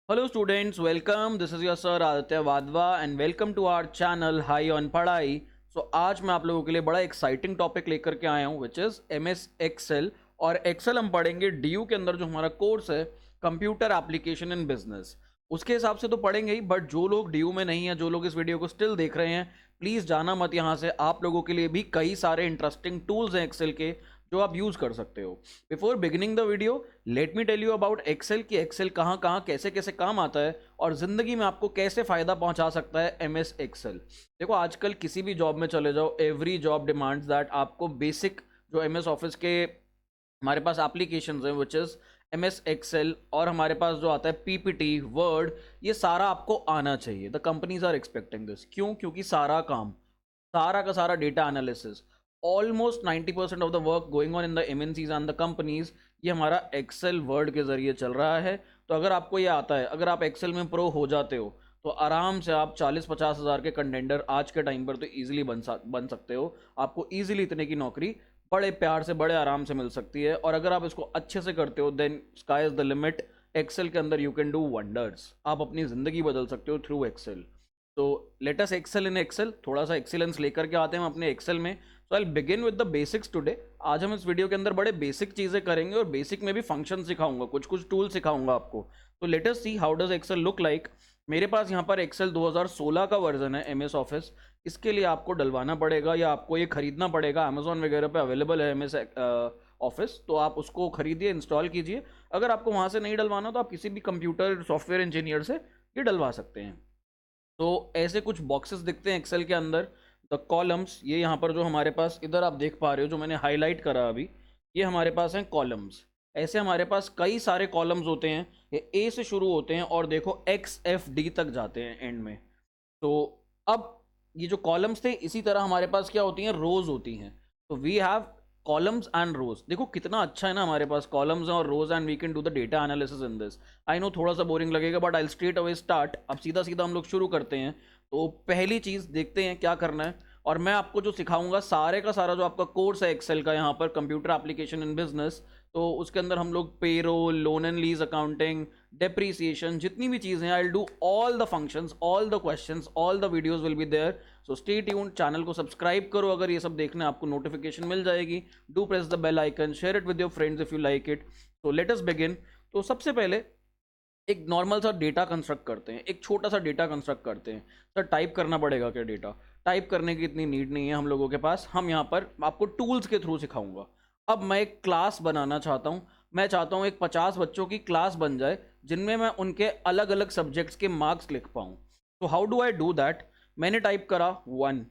Hello students, welcome. This is your sir Aditya Wadhwa and welcome to our channel High on पढ़ाई. आज मैं आप लोगों के लिए बड़ा एक्साइटिंग टॉपिक लेकर के आया हूँ विच इज़ MS Excel. और एक्सेल हम पढ़ेंगे DU के अंदर जो हमारा कोर्स है कंप्यूटर एप्लीकेशन इन बिजनेस. उसके हिसाब से तो पढ़ेंगे ही, बट जो लोग DU में नहीं है, जो लोग इस वीडियो को स्टिल देख रहे हैं, प्लीज़ जाना मत यहाँ से. आप लोगों के लिए भी कई सारे इंटरेस्टिंग टूल्स हैं एक्सेल के जो आप यूज़ कर सकते हो. Before beginning the video let me tell you about Excel कि एक्सेल कहाँ कहाँ कैसे कैसे काम आता है और ज़िंदगी में आपको कैसे फ़ायदा पहुंचा सकता है MS एक्सेल. देखो, आजकल किसी भी जॉब में चले जाओ, एवरी जॉब डिमांड्स दैट आपको बेसिक जो MS ऑफिस के हमारे पास एप्लीकेशंस हैं विच इज़ MS एक्सेल, और हमारे पास जो आता है PPT वर्ड, ये सारा आपको आना चाहिए. The companies are expecting this. क्यों? क्योंकि सारा काम, सारा का सारा data analysis, almost 90% of the work going on in the MNCs and the companies, ये हमारा एक्सेल वर्ड के जरिए चल रहा है. तो अगर आपको ये आता है, अगर आप एक्सेल में प्रो हो जाते हो, तो आराम से आप 40-50 हज़ार के कंटेंडर आज के टाइम पर तो ईजिली बन सकते हो. आपको ईजिली इतने की नौकरी बड़े प्यार से, बड़े आराम से मिल सकती है. और अगर आप इसको अच्छे से करते हो, then sky is the limit. Excel के अंदर यू कैन डू वंडर्स. आप अपनी ज़िंदगी बदल सकते हो थ्रू एक्सेल. तो let us Excel in Excel. थोड़ा सा एक्सीलेंस लेकर के आते हैं हम अपने एक्सेल में. So I begin with the basics today. आज हम इस वीडियो के अंदर बड़े बेसिक चीज़ें करेंगे और बेसिक में भी फंक्शन सिखाऊंगा, कुछ कुछ टूल सिखाऊंगा आपको. तो let us see how does Excel look like. मेरे पास यहाँ पर एक्सेल 2016 का वर्जन है MS ऑफिस. इसके लिए आपको डलवाना पड़ेगा या आपको ये खरीदना पड़ेगा. अमेजोन वगैरह पे अवेलेबल है MS ऑफिस, तो आप उसको खरीदिए, इंस्टॉल कीजिए. अगर आपको वहाँ से नहीं डलवाना तो आप किसी भी कंप्यूटर सॉफ्टवेयर इंजीनियर से ये डलवा सकते हैं. तो ऐसे कुछ बॉक्सेस दिखते हैं एक्सेल के अंदर. द कॉलम्स, ये यहाँ पर जो हमारे पास इधर आप देख पा रहे हो, जो मैंने हाईलाइट करा अभी, ये हमारे पास हैं कॉलम्स. ऐसे हमारे पास कई सारे कॉलम्स होते हैं. ये A से शुरू होते हैं और देखो XFD तक जाते हैं एंड में. तो अब ये जो कॉलम्स थे, इसी तरह हमारे पास क्या होती हैं, रोज होती हैं. तो वी हैव कॉलम्स एंड रोज. देखो कितना अच्छा है ना, हमारे पास कॉलम्स हैं और rows and we can do the data analysis in this. I know थोड़ा सा बोरिंग लगेगा, but I straight away start. अब सीधा सीधा हम लोग शुरू करते हैं. तो पहली चीज़ देखते हैं क्या करना है. और मैं आपको जो सिखाऊंगा, सारे का सारा जो आपका कोर्स है एक्सेल का, यहाँ पर कंप्यूटर एप्लीकेशन इन बिजनेस, तो उसके अंदर हम लोग payroll, loan and lease accounting, depreciation, जितनी भी चीज़ें, I will do all the functions, all the questions, all the videos will be there. So stay tuned. Channel को सब्सक्राइब करो अगर ये सब देखना है, आपको नोटिफिकेशन मिल जाएगी. Do press the bell icon, share it with your friends if you like it. तो लेट अस बिगिन. तो सबसे पहले एक नॉर्मल सा डेटा कंस्ट्रक्ट करते हैं, एक छोटा सा डेटा कंस्ट्रक्ट करते हैं. सर टाइप करना पड़ेगा क्या डेटा? टाइप करने की इतनी नीड नहीं है हम लोगों के पास. हम यहाँ पर आपको टूल्स के थ्रू सिखाऊंगा. अब मैं एक क्लास बनाना चाहता हूँ. मैं चाहता हूँ एक 50 बच्चों की क्लास बन जाए जिनमें मैं उनके अलग अलग सब्जेक्ट्स के मार्क्स लिख पाऊँ. तो how do I do that? मैंने टाइप करा 1.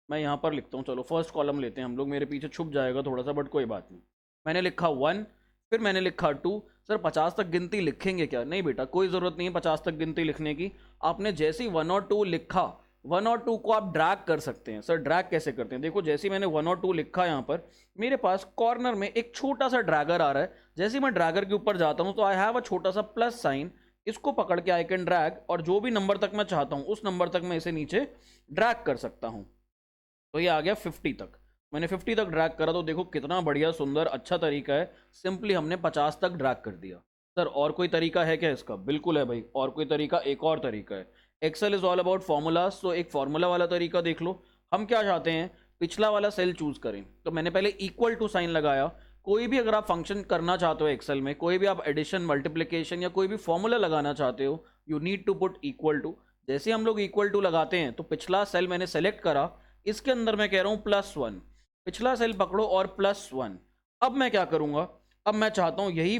मैं यहाँ पर लिखता हूँ, चलो फर्स्ट कॉलम लेते हैं हम लोग, मेरे पीछे छुप जाएगा थोड़ा सा, बट कोई बात नहीं. मैंने लिखा 1. फिर मैंने लिखा 2. सर 50 तक गिनती लिखेंगे क्या? नहीं बेटा, कोई ज़रूरत नहीं है 50 तक गिनती लिखने की. आपने जैसे ही 1 और 2 लिखा, 1 और 2 को आप ड्रैग कर सकते हैं. सर ड्रैग कैसे करते हैं? देखो, जैसे ही मैंने 1 और 2 लिखा, यहाँ पर मेरे पास कॉर्नर में एक छोटा सा ड्रैगर आ रहा है. जैसे ही मैं ड्रैगर के ऊपर जाता हूँ तो आई हैव अ छोटा सा प्लस साइन. इसको पकड़ के आई कैन ड्रैग, और जो भी नंबर तक मैं चाहता हूँ उस नंबर तक मैं इसे नीचे ड्रैग कर सकता हूँ. तो ये आ गया 50 तक. मैंने 50 तक ड्रैग करा, तो देखो कितना बढ़िया सुंदर अच्छा तरीका है. सिंपली हमने 50 तक ड्रैग कर दिया. सर और कोई तरीका है क्या इसका? बिल्कुल है भाई, और कोई तरीका, एक और तरीका है. Excel is all about formulas. तो एक फॉर्मूला वाला तरीका देख लो. हम क्या चाहते हैं, पिछला वाला सेल चूज करें. तो मैंने पहले इक्वल टू साइन लगाया. कोई भी अगर आप फंक्शन करना चाहते हो एक्सेल में, कोई भी आप एडिशन, मल्टीप्लीकेशन या कोई भी फॉर्मूला लगाना चाहते हो, you need to put equal to. जैसे हम लोग इक्वल टू लगाते हैं तो पिछला सेल मैंने सेलेक्ट करा, इसके अंदर मैं कह रहा हूं +1. पिछला सेल पकड़ो और +1. अब मैं क्या करूंगा, अब मैं चाहता हूं यही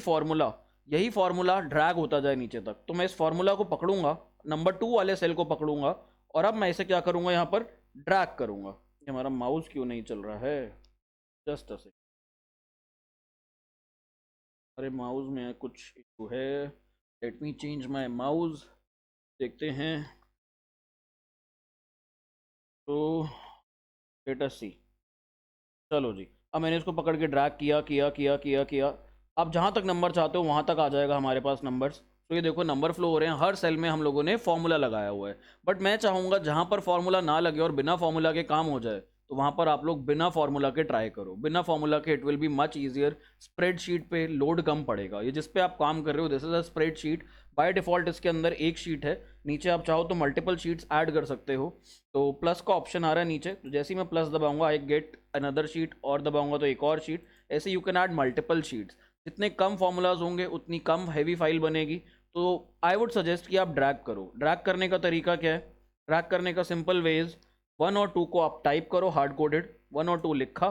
फॉर्मूला ड्रैग होता जाए नीचे तक. तो मैं इस फॉर्मूला को पकड़ूंगा, नंबर 2 वाले सेल को पकड़ूंगा, और अब मैं इसे क्या करूंगा, यहां पर ड्रैग करूंगा. ये हमारा माउस क्यों नहीं चल रहा है? Just a second. अरे माउस में कुछ इशू है. Let me change my mouse. देखते हैं. तो लेट अस सी. चलो जी, अब मैंने इसको पकड़ के ड्रैग किया किया किया किया किया. अब जहाँ तक नंबर चाहते हो वहाँ तक आ जाएगा हमारे पास नंबर्स. तो ये देखो नंबर फ्लो हो रहे हैं. हर सेल में हम लोगों ने फॉर्मूला लगाया हुआ है. बट मैं चाहूँगा जहाँ पर फॉर्मूला ना लगे और बिना फॉर्मूला के काम हो जाए, तो वहाँ पर आप लोग बिना फॉर्मूला के ट्राई करो. बिना फॉर्मूला के it will be much easier. Spreadsheet पे लोड कम पड़ेगा. ये जिस पे आप काम कर रहे हो, this is a spreadsheet, by default इसके अंदर एक शीट है, नीचे आप चाहो तो मल्टीपल शीट्स ऐड कर सकते हो। तो प्लस का ऑप्शन आ रहा है नीचे, तो जैसे ही मैं प्लस दबाऊंगा आई गेट अनदर शीट, और दबाऊंगा तो एक और शीट। ऐसे you can add multiple sheets. जितने कम फॉर्मूलाज होंगे उतनी कम हैवी फाइल बनेगी। तो आई वुड सजेस्ट कि आप ड्रैग करो। ड्रैग करने का तरीका क्या है? ड्रैग करने का सिंपल वेज, 1 और 2 को आप टाइप करो हार्ड कोडेड, 1 और 2 लिखा,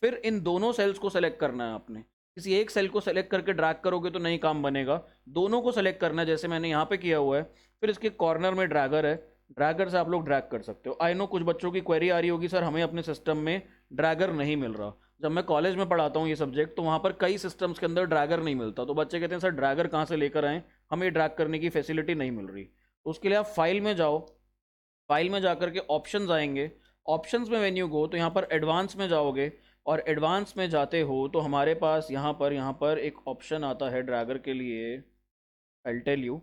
फिर इन दोनों सेल्स को सेलेक्ट करना है आपने। किसी एक सेल को सेलेक्ट करके ड्रैग करोगे तो नहीं काम बनेगा, दोनों को सेलेक्ट करना है जैसे मैंने यहाँ पे किया हुआ है। फिर इसके कॉर्नर में ड्रैगर है, ड्रैगर से आप लोग ड्रैग कर सकते हो। आई नो कुछ बच्चों की क्वेरी आ रही होगी, सर हमें अपने सिस्टम में ड्रैगर नहीं मिल रहा। जब मैं कॉलेज में पढ़ाता हूँ ये सब्जेक्ट, तो वहाँ पर कई सिस्टम्स के अंदर ड्रैगर नहीं मिलता, तो बच्चे कहते हैं सर ड्रैगर कहाँ से लेकर आएँ, हमें ड्रैग करने की फैसिलिटी नहीं मिल रही। तो उसके लिए आप फाइल में जाओ, फाइल में जाकर के ऑप्शंस आएंगे, ऑप्शंस में व्हेन यू गो तो यहाँ पर एडवांस में जाओगे, और एडवांस में जाते हो तो हमारे पास यहाँ पर एक ऑप्शन आता है ड्रैगर के लिए। आई टेल यू,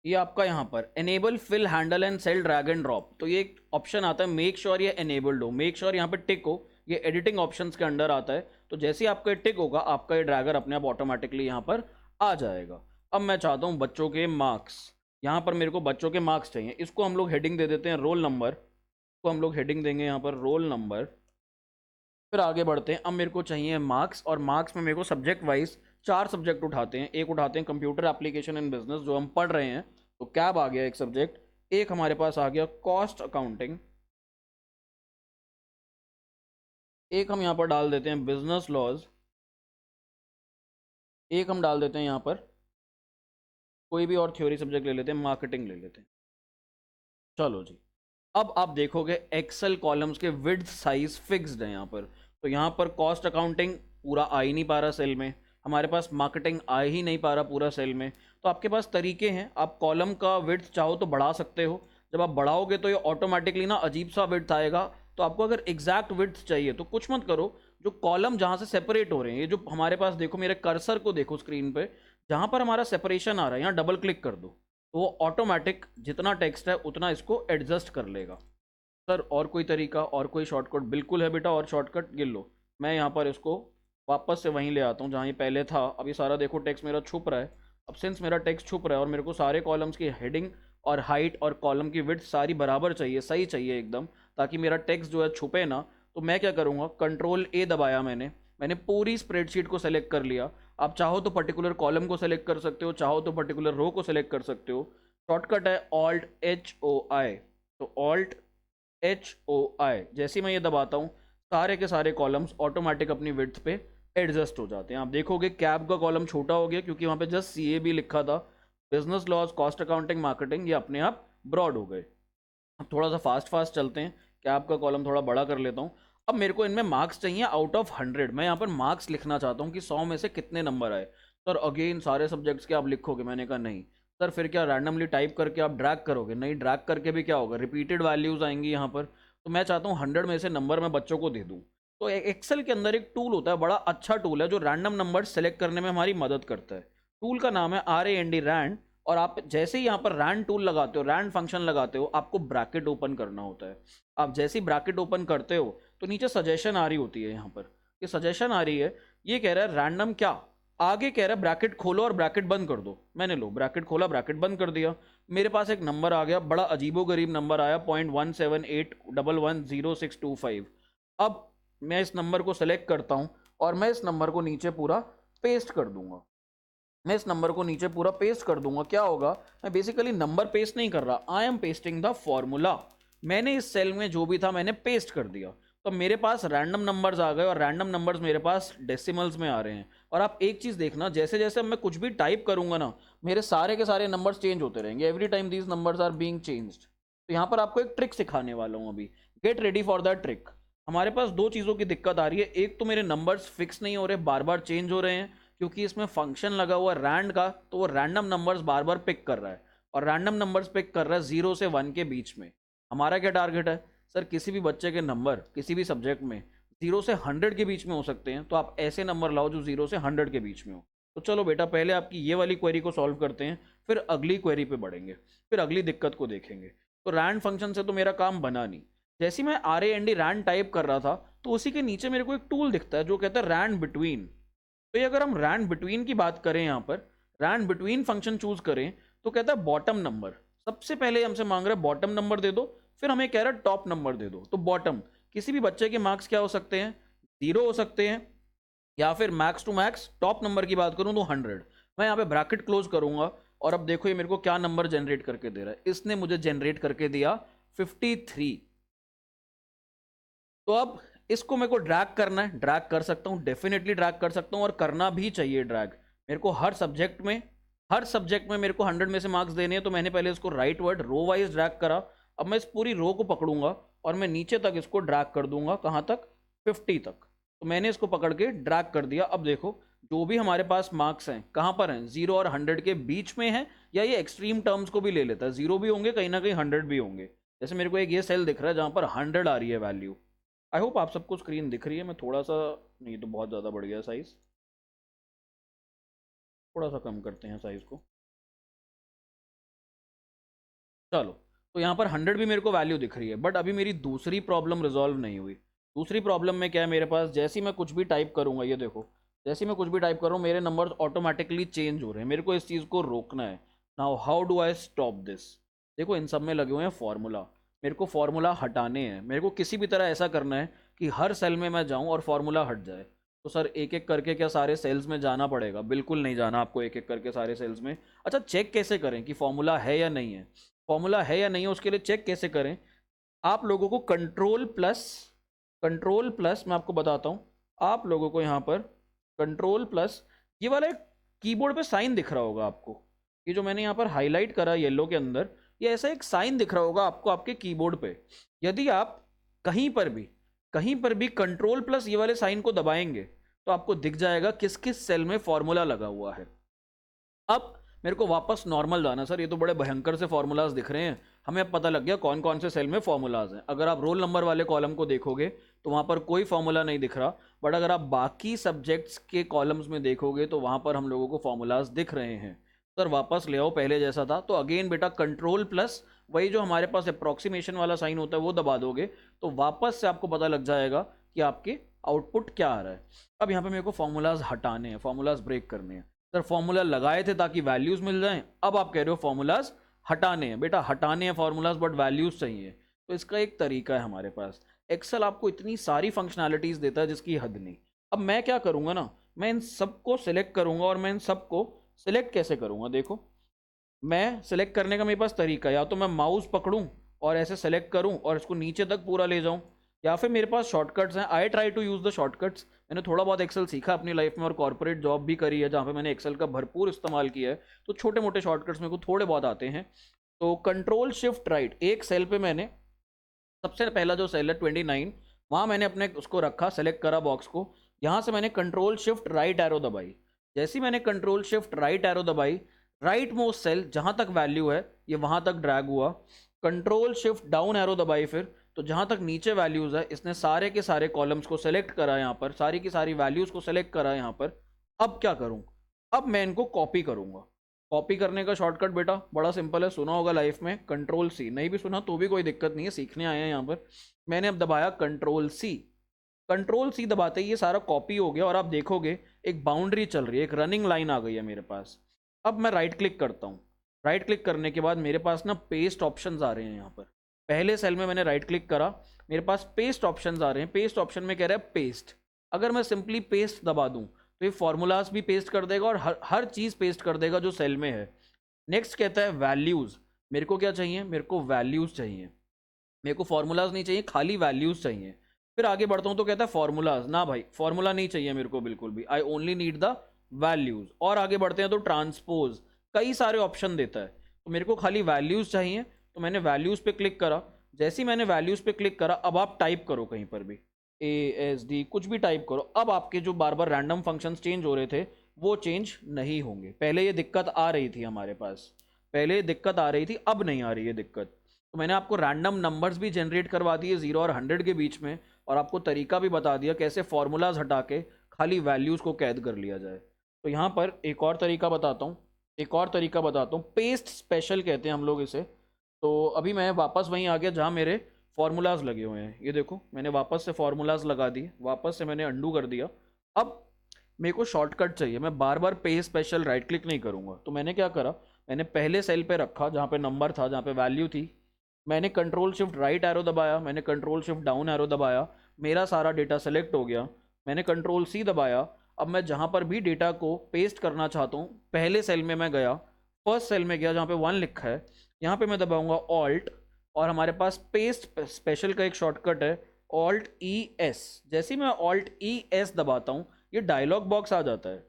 ये आपका यहाँ पर enable fill handle and cell drag and drop, तो ये एक ऑप्शन आता है, मेक श्योर ये एनेबल्ड हो, मेक श्योर यहाँ पे टिक हो। ये एडिटिंग ऑप्शंस के अंडर आता है, तो जैसे ही आपका टिक होगा आपका ये ड्रैगर अपने आप ऑटोमेटिकली यहाँ पर आ जाएगा। अब मैं चाहता हूँ बच्चों के मार्क्स, यहाँ पर मेरे को बच्चों के मार्क्स चाहिए, इसको हम लोग हेडिंग दे देते हैं रोल नंबर, को हम लोग हेडिंग देंगे यहाँ पर रोल नंबर। फिर आगे बढ़ते हैं, अब मेरे को चाहिए मार्क्स, और मार्क्स में मेरे को सब्जेक्ट वाइज 4 सब्जेक्ट उठाते हैं। एक उठाते हैं कंप्यूटर एप्लीकेशन एंड बिजनेस जो हम पढ़ रहे हैं, तो कैब आ गया एक सब्जेक्ट। एक हमारे पास आ गया कॉस्ट अकाउंटिंग, एक हम यहाँ पर डाल देते हैं बिजनेस लॉज, एक हम डाल देते हैं यहाँ पर कोई भी और थ्योरी सब्जेक्ट ले लेते हैं, मार्केटिंग ले लेते हैं। चलो जी, अब आप देखोगे एक्सेल कॉलम्स के विड्थ साइज फिक्स्ड है यहाँ पर। तो यहाँ पर कॉस्ट अकाउंटिंग पूरा आ ही नहीं पा रहा सेल में, हमारे पास मार्केटिंग आ ही नहीं पा रहा पूरा सेल में। तो आपके पास तरीके हैं, आप कॉलम का विड्थ चाहो तो बढ़ा सकते हो। जब आप बढ़ाओगे तो ये ऑटोमेटिकली ना अजीब सा विड्थ आएगा। तो आपको अगर एग्जैक्ट विड्थ चाहिए तो कुछ मत करो, जो कॉलम जहाँ से सेपरेट हो रहे हैं, ये जो हमारे पास देखो, मेरे कर्सर को देखो स्क्रीन पे, जहाँ पर हमारा सेपरेशन आ रहा है यहाँ डबल क्लिक कर दो, तो वो ऑटोमेटिक जितना टेक्स्ट है उतना इसको एडजस्ट कर लेगा। सर और कोई तरीका, और कोई शॉर्टकट? बिल्कुल है बेटा, और शॉर्टकट गिन लो। मैं यहाँ पर इसको वापस से वहीं ले आता हूँ जहाँ ये पहले था। अब ये सारा देखो टेक्स्ट मेरा छुप रहा है। अब सिंस मेरा टेक्स्ट छुप रहा है और मेरे को सारे कॉलम्स की हेडिंग और हाइट और कॉलम की विड्थ सारी बराबर चाहिए, सही चाहिए एकदम, ताकि मेरा टेक्स्ट जो है छुपे ना, तो मैं क्या करूँगा, कंट्रोल A दबाया मैंने पूरी स्प्रेडशीट को सेलेक्ट कर लिया। आप चाहो तो पर्टिकुलर कॉलम को सेलेक्ट कर सकते हो, चाहो तो पर्टिकुलर रो को सेलेक्ट कर सकते हो। शॉर्टकट है Alt+HOI, तो Alt+HOI, जैसे ही मैं ये दबाता हूँ सारे के सारे कॉलम्स ऑटोमेटिक अपनी विड्थ पे एडजस्ट हो जाते हैं। आप देखोगे कैब का कॉलम छोटा हो गया क्योंकि वहाँ पे जस्ट CAB लिखा था, business laws cost accounting marketing ये अपने आप ब्रॉड हो गए। अब थोड़ा सा फास्ट चलते हैं, कैब का कॉलम थोड़ा बड़ा कर लेता हूँ। अब मेरे को इनमें मार्क्स चाहिए आउट ऑफ 100। मैं यहाँ पर मार्क्स लिखना चाहता हूँ कि 100 में से कितने नंबर आए। सर अगेन सारे सब्जेक्ट्स के आप लिखोगे? मैंने कहा नहीं सर, फिर क्या रैंडमली टाइप करके आप ड्रैग करोगे? नहीं, ड्रैग करके भी क्या होगा, रिपीटेड वैल्यूज आएंगी यहाँ पर। तो मैं चाहता हूँ 100 में से नंबर मैं बच्चों को दे दूँ। तो एक्सेल के अंदर एक टूल होता है, बड़ा अच्छा टूल है, जो रैंडम नंबर सेलेक्ट करने में हमारी मदद करता है। टूल का नाम है RAND, रैंड। और आप जैसे ही यहाँ पर रैंड टूल लगाते हो, रैंड फंक्शन लगाते हो, आपको ब्रैकेट ओपन करना होता है। आप जैसे ही ब्रैकेट ओपन करते हो तो नीचे सजेशन आ रही होती है, यहाँ पर ये सजेशन आ रही है, ये कह रहा है रैंडम क्या, आगे कह रहा है ब्रैकेट खोलो और ब्रैकेट बंद कर दो। मैंने लो ब्रैकेट खोला, ब्रैकेट बंद कर दिया, मेरे पास एक नंबर आ गया, बड़ा अजीबो गरीब नंबर आया, 0.178110625। अब मैं इस नंबर को सेलेक्ट करता हूँ और मैं इस नंबर को नीचे पूरा पेस्ट कर दूंगा। मैं इस नंबर को नीचे पूरा पेस्ट कर दूंगा। क्या होगा, मैं बेसिकली नंबर पेस्ट नहीं कर रहा, I am pasting the formula. मैंने इस सेल में जो भी था मैंने पेस्ट कर दिया, तो मेरे पास रैंडम नंबर्स आ गए, और रैंडम नंबर्स मेरे पास डेसिमल्स में आ रहे हैं। और आप एक चीज़ देखना, जैसे जैसे मैं कुछ भी टाइप करूंगा ना, मेरे सारे के सारे नंबर्स चेंज होते रहेंगे, every time these numbers are being changed. तो यहाँ पर आपको एक ट्रिक सिखाने वाला हूँ अभी, get ready for that trick. हमारे पास दो चीज़ों की दिक्कत आ रही है, एक तो मेरे नंबर्स फिक्स नहीं हो रहे, बार बार चेंज हो रहे हैं, क्योंकि इसमें फंक्शन लगा हुआ है रैंड का, तो वो रैंडम नंबर्स बार बार पिक कर रहा है, और रैंडम नंबर्स पिक कर रहा है 0 से 1 के बीच में। हमारा क्या टारगेट है सर, किसी भी बच्चे के नंबर किसी भी सब्जेक्ट में 0 से 100 के बीच में हो सकते हैं, तो आप ऐसे नंबर लाओ जो 0 से 100 के बीच में हो। तो चलो बेटा, पहले आपकी ये वाली क्वेरी को सॉल्व करते हैं, फिर अगली क्वेरी पे बढ़ेंगे, फिर अगली दिक्कत को देखेंगे। तो रैंड फंक्शन से तो मेरा काम बना नहीं। जैसे मैं RAND रैंड टाइप कर रहा था, तो उसी के नीचे मेरे को एक टूल दिखता है जो कहता है रैंड बिटवीन। तो ये अगर हम रैंड बिटवीन की बात करें यहाँ पर, रैंड बिटवीन फंक्शन चूज करें तो कहता है बॉटम नंबर। सबसे पहले हमसे मांग रहा है बॉटम नंबर दे दो, फिर हमें कह रहा है टॉप नंबर दे दो। तो बॉटम, किसी भी बच्चे के मार्क्स क्या हो सकते हैं, 0 हो सकते हैं, या फिर max to max top number की बात करूं तो 100। मैं यहाँ पे ब्रैकेट क्लोज करूंगा और अब देखो ये मेरे को क्या नंबर जनरेट करके दे रहा है। इसने मुझे जनरेट करके दिया 53। तो अब इसको मेरे को ड्रैग करना है, ड्रैग कर सकता हूँ, डेफिनेटली ड्रैग कर सकता हूँ और करना भी चाहिए ड्रैग। मेरे को हर सब्जेक्ट में मेरे को 100 में से मार्क्स देने हैं, तो मैंने पहले इसको right word row wise drag करा। अब मैं इस पूरी रो को पकड़ूंगा और मैं नीचे तक इसको ड्रैग कर दूंगा, कहाँ तक, 50 तक। तो मैंने इसको पकड़ के ड्रैग कर दिया। अब देखो जो भी हमारे पास मार्क्स हैं कहाँ पर हैं, 0 और 100 के बीच में है, या ये एक्सट्रीम टर्म्स को भी ले लेता है, 0 भी होंगे कहीं ना कहीं, 100 भी होंगे। जैसे मेरे को एक ये सेल दिख रहा है जहाँ पर 100 आ रही है वैल्यू। आई होप आप सबको स्क्रीन दिख रही है। मैं थोड़ा सा, नहीं तो बहुत ज़्यादा बढ़ गया साइज़, थोड़ा सा कम करते हैं साइज़ को। चलो, तो यहाँ पर 100 भी मेरे को वैल्यू दिख रही है, बट अभी मेरी दूसरी प्रॉब्लम रिजॉल्व नहीं हुई। दूसरी प्रॉब्लम में क्या है मेरे पास, जैसे ही मैं कुछ भी टाइप करूँगा, ये देखो, जैसे ही मैं कुछ भी टाइप कर रहा हूँ मेरे नंबर्स ऑटोमेटिकली चेंज हो रहे हैं। मेरे को इस चीज़ को रोकना है। Now how do I stop this. देखो इन सब में लगे हुए हैं फॉर्मूला, मेरे को फॉर्मूला हटाने हैं। मेरे को किसी भी तरह ऐसा करना है कि हर सेल में मैं जाऊँ और फॉर्मूला हट जाए। तो सर एक एक करके क्या सारे सेल्स में जाना पड़ेगा? बिल्कुल नहीं जाना आपको एक एक करके सारे सेल्स में। अच्छा, चेक कैसे करें कि फॉर्मूला है या नहीं है? फॉर्मूला है या नहीं है उसके लिए चेक कैसे करें? आप लोगों को कंट्रोल प्लस मैं आपको बताता हूँ। आप लोगों को यहाँ पर कंट्रोल प्लस, ये वाला एक कीबोर्ड पे साइन दिख रहा होगा आपको, ये जो मैंने यहाँ पर हाईलाइट करा येलो के अंदर, ये ऐसा एक साइन दिख रहा होगा आपको आपके कीबोर्ड पे। यदि आप कहीं पर भी कंट्रोल प्लस ये वाले साइन को दबाएंगे तो आपको दिख जाएगा किस किस सेल में फॉर्मूला लगा हुआ है। अब मेरे को वापस नॉर्मल जाना। सर ये तो बड़े भयंकर से फॉर्मूलाज दिख रहे हैं, हमें अब पता लग गया कौन कौन से सेल में फॉर्मूलाज हैं। अगर आप रोल नंबर वाले कॉलम को देखोगे तो वहाँ पर कोई फॉर्मूला नहीं दिख रहा, बट अगर आप बाकी सब्जेक्ट्स के कॉलम्स में देखोगे तो वहाँ पर हम लोगों को फॉर्मूलाज दिख रहे हैं। सर वापस ले आओ पहले जैसा था। तो अगेन बेटा कंट्रोल प्लस वही जो हमारे पास अप्रॉक्सीमेशन वाला साइन होता है वो दबा दोगे तो वापस से आपको पता लग जाएगा कि आपके आउटपुट क्या आ रहा है। अब यहाँ पे मेरे को फॉर्मूलाज हटाने हैं, फॉर्मूलाज ब्रेक करने हैं। सर फॉर्मूला लगाए थे ताकि वैल्यूज मिल जाएं, अब आप कह रहे हो फॉर्मूलाज हटाने हैं। बेटा हटाने हैं फॉर्मूलाज बट वैल्यूज चाहिए। तो इसका एक तरीका है हमारे पास। एक्सेल आपको इतनी सारी फंक्शनैलिटीज देता है जिसकी हद नहीं। अब मैं क्या करूंगा ना, मैं इन सबको सिलेक्ट करूंगा और मैं इन सबको सिलेक्ट कैसे करूंगा, देखो मैं सिलेक्ट करने का मेरे पास तरीका, या तो मैं माउस पकड़ूं और ऐसे सेलेक्ट करूं और इसको नीचे तक पूरा ले जाऊं, या फिर मेरे पास शॉर्टकट्स हैं। I try to use the shortcuts. मैंने थोड़ा बहुत एक्सेल सीखा अपनी लाइफ में और कॉर्पोरेट जॉब भी करी है जहाँ पे मैंने एक्सेल का भरपूर इस्तेमाल किया है, तो छोटे मोटे शॉर्टकट्स मेरे को थोड़े बहुत आते हैं। तो कंट्रोल शिफ्ट राइट, एक सेल पे मैंने सबसे पहला जो सेल है 29, वहाँ मैंने अपने उसको रखा, सेलेक्ट करा बॉक्स को। यहाँ से मैंने कंट्रोल शिफ्ट राइट एरो दबाई। जैसे ही मैंने कंट्रोल शिफ्ट राइट एरो दबाई, राइट मोस्ट सेल जहाँ तक वैल्यू है ये वहाँ तक ड्रैग हुआ। कंट्रोल शिफ्ट डाउन एरो दबाई फिर, तो जहाँ तक नीचे वैल्यूज़ है इसने सारे के सारे कॉलम्स को सेलेक्ट करा, यहाँ पर सारी की सारी वैल्यूज़ को सेलेक्ट करा यहाँ पर। अब क्या करूँ, अब मैं इनको कॉपी करूँगा। कॉपी करने का शॉर्टकट बेटा बड़ा सिंपल है, सुना होगा लाइफ में कंट्रोल सी, नहीं भी सुना तो भी कोई दिक्कत नहीं है, सीखने आए हैं यहाँ पर। मैंने अब दबाया कंट्रोल सी। कंट्रोल सी दबाते ही ये सारा कॉपी हो गया और आप देखोगे एक बाउंड्री चल रही है, एक रनिंग लाइन आ गई है मेरे पास। अब मैं राइट क्लिक करता हूँ। राइट क्लिक करने के बाद मेरे पास ना पेस्ट ऑप्शंस आ रहे हैं यहाँ पर। पहले सेल में मैंने राइट क्लिक करा, मेरे पास पेस्ट ऑप्शंस आ रहे हैं। पेस्ट ऑप्शन में कह रहा है पेस्ट। अगर मैं सिंपली पेस्ट दबा दूँ तो ये फॉर्मूलाज भी पेस्ट कर देगा और हर चीज़ पेस्ट कर देगा जो सेल में है। नेक्स्ट कहता है वैल्यूज़। मेरे को क्या चाहिए, मेरे को वैल्यूज़ चाहिए, मेरे को फॉर्मूलाज नहीं चाहिए, खाली वैल्यूज़ चाहिए। फिर आगे बढ़ता हूँ तो कहता है फॉर्मूलाज, ना भाई फॉर्मूला नहीं चाहिए मेरे को बिल्कुल भी, I only need the values. और आगे बढ़ते हैं तो ट्रांसपोज, कई सारे ऑप्शन देता है, तो मेरे को खाली वैल्यूज़ चाहिए। तो मैंने वैल्यूज़ पे क्लिक करा। जैसे ही मैंने वैल्यूज़ पे क्लिक करा, अब आप टाइप करो कहीं पर भी ASD कुछ भी टाइप करो। अब आपके जो बार बार रैंडम फंक्शंस चेंज हो रहे थे वो चेंज नहीं होंगे। पहले ये दिक्कत आ रही थी हमारे पास, पहले दिक्कत आ रही थी, अब नहीं आ रही है दिक्कत। तो मैंने आपको रैंडम नंबर्स भी जनरेट करवा दिए 0 और 100 के बीच में, और आपको तरीका भी बता दिया कैसे फॉर्मूलाज हटा के खाली वैल्यूज़ को कैद कर लिया जाए। तो यहाँ पर एक और तरीका बताता हूँ, पेस्ट स्पेशल कहते हैं हम लोग इसे। तो अभी मैं वापस वहीं आ गया जहाँ मेरे फार्मूलाज लगे हुए हैं। ये देखो मैंने वापस से फार्मूलाज लगा दिए, वापस से मैंने अंडू कर दिया। अब मेरे को शॉर्टकट चाहिए, मैं बार बार पे स्पेशल राइट क्लिक नहीं करूँगा। तो मैंने क्या करा, मैंने पहले सेल पे रखा जहाँ पे नंबर था, जहाँ पे वैल्यू थी, मैंने कंट्रोल शिफ्ट राइट एरो दबाया, मैंने कंट्रोल शिफ्ट डाउन एरो दबाया, मेरा सारा डेटा सेलेक्ट हो गया। मैंने कंट्रोल सी दबाया, अब मैं जहाँ पर भी डेटा को पेस्ट करना चाहता हूँ, पहले सेल में मैं गया, फर्स्ट सेल में गया जहाँ पे 1 लिखा है, यहाँ पे मैं दबाऊंगा ऑल्ट, और हमारे पास पेस्ट स्पेशल का एक शॉर्टकट है ऑल्ट ई एस। जैसे ही मैं ऑल्ट ई एस दबाता हूँ, ये डायलॉग बॉक्स आ जाता है,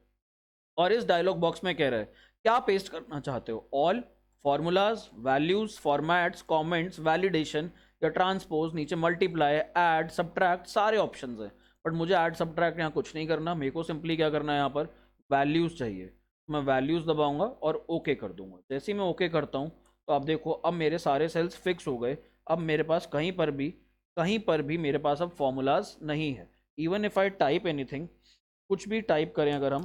और इस डायलॉग बॉक्स में कह रहा है क्या पेस्ट करना चाहते हो, all, formulas, values, formats, comments, validation या ट्रांसपोज, नीचे मल्टीप्लाई, ऐड, सब्ट्रैक्ट, सारे ऑप्शंस हैं। बट मुझे ऐड सब्ट्रैक्ट यहाँ कुछ नहीं करना, मेरे को सिंपली क्या करना है, यहाँ पर वैल्यूज चाहिए। मैं वैल्यूज दबाऊंगा और ओके कर दूंगा। जैसे ही मैं ओके करता हूँ तो आप देखो अब मेरे सारे सेल्स फिक्स हो गए। अब मेरे पास कहीं पर भी मेरे पास अब फॉर्मूलाज नहीं है। Even if I type anything, कुछ भी टाइप करें अगर हम,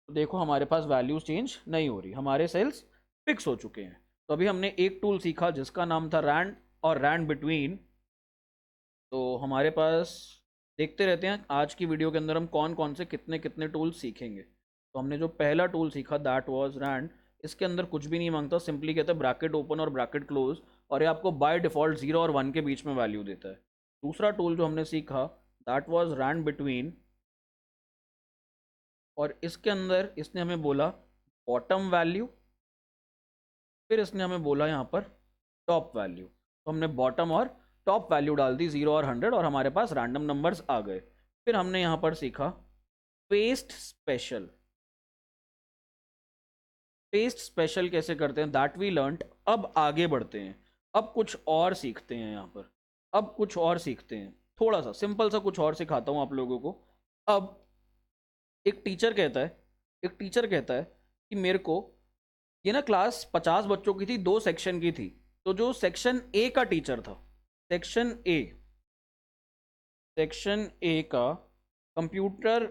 तो देखो हमारे पास वैल्यूज चेंज नहीं हो रही, हमारे सेल्स फिक्स हो चुके हैं। तो अभी हमने एक टूल सीखा जिसका नाम था रैंड और रैंड बिटवीन। तो हमारे पास देखते रहते हैं आज की वीडियो के अंदर हम कौन कौन से कितने कितने टूल सीखेंगे। तो हमने जो पहला टूल सीखा दैट वाज रैंड। इसके अंदर कुछ भी नहीं मांगता, सिंपली कहता है ब्रैकेट ओपन और ब्रैकेट क्लोज, और ये आपको बाय डिफॉल्ट 0 और 1 के बीच में वैल्यू देता है। दूसरा टूल जो हमने सीखा दैट वाज रैंड बिटवीन, और इसके अंदर इसने हमें बोला बॉटम वैल्यू, फिर इसने हमें बोला यहाँ पर टॉप वैल्यू। तो हमने बॉटम और टॉप वैल्यू डाल दी 0 और 100, और हमारे पास रैंडम नंबर्स आ गए। फिर हमने यहाँ पर सीखा पेस्ट स्पेशल। पेस्ट स्पेशल कैसे करते हैं दैट वी लर्नड। अब आगे बढ़ते हैं, अब कुछ और सीखते हैं यहाँ पर, अब कुछ और सीखते हैं, थोड़ा सा सिंपल सा कुछ और सिखाता हूँ आप लोगों को। अब एक टीचर कहता है, एक टीचर कहता है कि मेरे को, ये ना क्लास 50 बच्चों की थी, 2 सेक्शन की थी। तो जो सेक्शन ए का टीचर था, सेक्शन ए का computer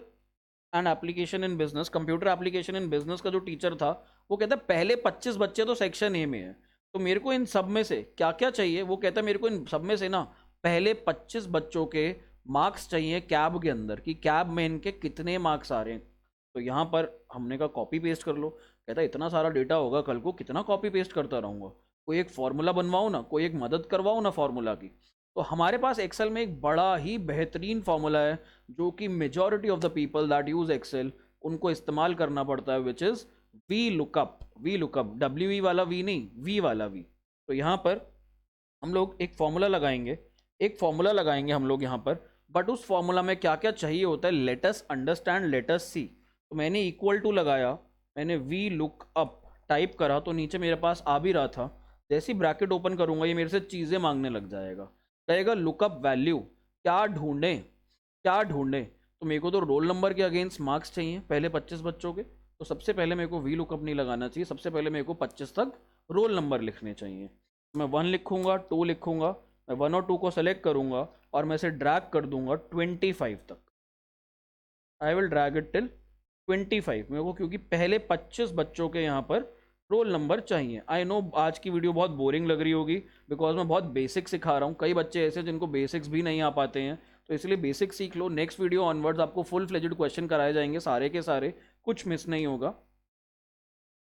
and application in business, computer application in business का जो टीचर था, वो कहता है पहले 25 बच्चे तो सेक्शन ए में है, तो मेरे को इन सब में से क्या क्या चाहिए। वो कहता है मेरे को इन सब में से ना पहले 25 बच्चों के मार्क्स चाहिए कैब के अंदर, कि कैब में इनके कितने मार्क्स आ रहे हैं। तो यहाँ पर हमने कहा कॉपी पेस्ट कर लो। कहता है इतना सारा डेटा होगा कल को, कितना कॉपी पेस्ट करता रहूँगा, कोई एक फॉर्मूला बनवाओ ना, कोई एक मदद करवाओ ना फॉर्मूला की। तो हमारे पास एक्सेल में एक बड़ा ही बेहतरीन फॉर्मूला है जो कि majority of the people that use Excel उनको इस्तेमाल करना पड़ता है, which is V lookup. V lookup, W E वाला वी नहीं, वी वाला वी। तो यहाँ पर हम लोग एक फॉर्मूला लगाएंगे, एक फॉर्मूला लगाएंगे हम लोग यहाँ पर, बट उस फॉर्मूला में क्या क्या चाहिए होता है, let us understand, let us see. तो मैंने इक्वल टू लगाया, मैंने वी लुक अप टाइप करा, तो नीचे मेरे पास आ भी रहा था। जैसे ही ब्रैकेट ओपन करूंगा ये मेरे से चीज़ें मांगने लग जाएगा, कहेगा लुकअप वैल्यू, क्या ढूंढें, क्या ढूंढें। तो मेरे को तो रोल नंबर के अगेंस्ट मार्क्स चाहिए पहले 25 बच्चों के, तो सबसे पहले मेरे को वी लुकअप नहीं लगाना चाहिए, सबसे पहले मेरे को 25 तक रोल नंबर लिखने चाहिए। मैं 1 लिखूंगा, 2 लिखूंगा, मैं 1 और 2 को सेलेक्ट करूंगा और मैं इसे ड्रैग कर दूंगा 25 तक। I will drag it till 25 मेरे को, क्योंकि पहले 25 बच्चों के यहाँ पर रोल नंबर चाहिए। आई नो आज की वीडियो बहुत बोरिंग लग रही होगी, बिकॉज मैं बहुत बेसिक सिखा रहा हूँ। कई बच्चे ऐसे जिनको बेसिक्स भी नहीं आ पाते हैं, तो इसलिए बेसिक सीख लो। नेक्स्ट वीडियो ऑनवर्ड्स आपको फुल फ्लेजेड क्वेश्चन कराए जाएंगे, सारे के सारे, कुछ मिस नहीं होगा।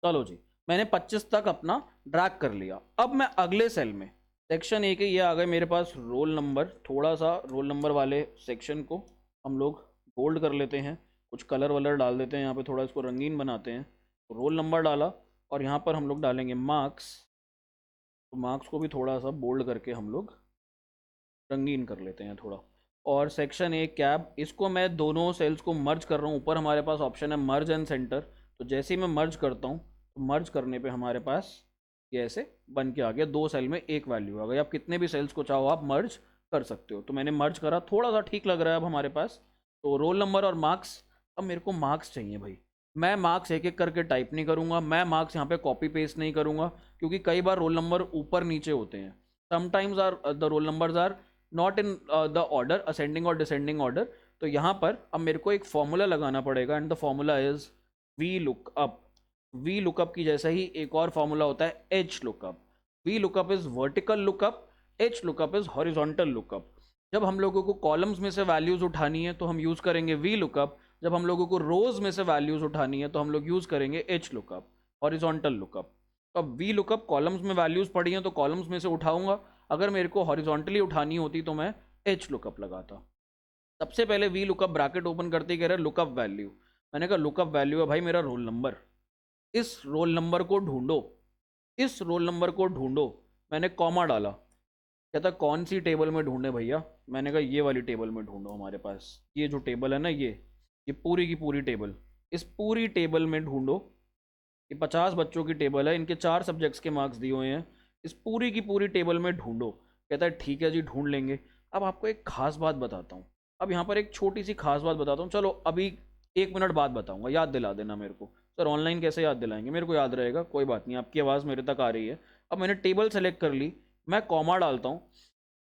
चलो जी, मैंने 25 तक अपना ड्रैग कर लिया। अब मैं अगले सेल में, सेक्शन ए के ये आ गए मेरे पास रोल नंबर, थोड़ा सा रोल नंबर वाले सेक्शन को हम लोग बोल्ड कर लेते हैं, कुछ कलर वलर डाल देते हैं यहाँ पे, थोड़ा इसको रंगीन बनाते हैं। तो रोल नंबर डाला, और यहाँ पर हम लोग डालेंगे मार्क्स। तो मार्क्स को भी थोड़ा सा बोल्ड करके हम लोग रंगीन कर लेते हैं थोड़ा। और सेक्शन ए कैब, इसको मैं दोनों सेल्स को मर्ज कर रहा हूँ। ऊपर हमारे पास ऑप्शन है मर्ज एंड सेंटर, तो जैसे ही मैं मर्ज करता हूँ, तो मर्ज करने पे हमारे पास ये ऐसे बन के आ गया, 2 सेल में एक वैल्यू आ गई। आप कितने भी सेल्स को चाहो आप मर्ज कर सकते हो। तो मैंने मर्ज करा, थोड़ा सा ठीक लग रहा है अब हमारे पास। तो रोल नंबर और मार्क्स, अब मेरे को मार्क्स चाहिए भाई। मैं मार्क्स एक एक करके टाइप नहीं करूँगा, मैं मार्क्स यहाँ पे कॉपी पेस्ट नहीं करूँगा, क्योंकि कई बार रोल नंबर ऊपर नीचे होते हैं। Sometimes are the roll numbers are not in the order, ascending और डिसेंडिंग ऑर्डर। तो यहाँ पर अब मेरे को एक फॉर्मूला लगाना पड़ेगा, and the formula is V lookup. V lookup की जैसा ही एक और फॉर्मूला होता है H lookup. V lookup is vertical lookup, H lookup is horizontal lookup. जब हम लोगों को कॉलम्स में से वैल्यूज उठानी है तो हम यूज करेंगे वी लुकअप, जब हम लोगों को रोज में से वैल्यूज उठानी है तो हम लोग यूज करेंगे एच लुकअप, हॉरिजॉन्टल लुकअप। तो अब वी लुकअप कॉलम्स में वैल्यूज पड़ी हैं तो कॉलम्स में से उठाऊंगा, अगर मेरे को हॉरिजॉन्टली उठानी होती तो मैं एच लुकअप लगाता। सबसे पहले वी लुकअप ब्रैकेट ओपन करते ही कह रहा है लुकअप वैल्यू। मैंने कहा लुकअप वैल्यू है भाई मेरा रोल नंबर, इस रोल नंबर को ढूंढो, इस रोल नंबर को ढूंढो। मैंने कॉमा डाला, कहता कौन सी टेबल में ढूंढे भैया। मैंने कहा ये वाली टेबल में ढूंढो, हमारे पास ये जो टेबल है ना, ये पूरी की पूरी टेबल, इस पूरी टेबल में ढूंढो। ये 50 बच्चों की टेबल है, इनके 4 सब्जेक्ट्स के मार्क्स दिए हुए हैं, इस पूरी की पूरी टेबल में ढूंढो। कहता है ठीक है जी ढूंढ लेंगे। अब आपको एक खास बात बताता हूँ, अब यहाँ पर एक छोटी सी खास बात बताता हूँ, चलो अभी 1 मिनट बाद बताऊंगा, याद दिला देना मेरे को। सर ऑनलाइन कैसे याद दिलाएंगे, मेरे को याद रहेगा, कोई बात नहीं, आपकी आवाज़ मेरे तक आ रही है। अब मैंने टेबल सेलेक्ट कर ली, मैं कॉमा डालता हूँ।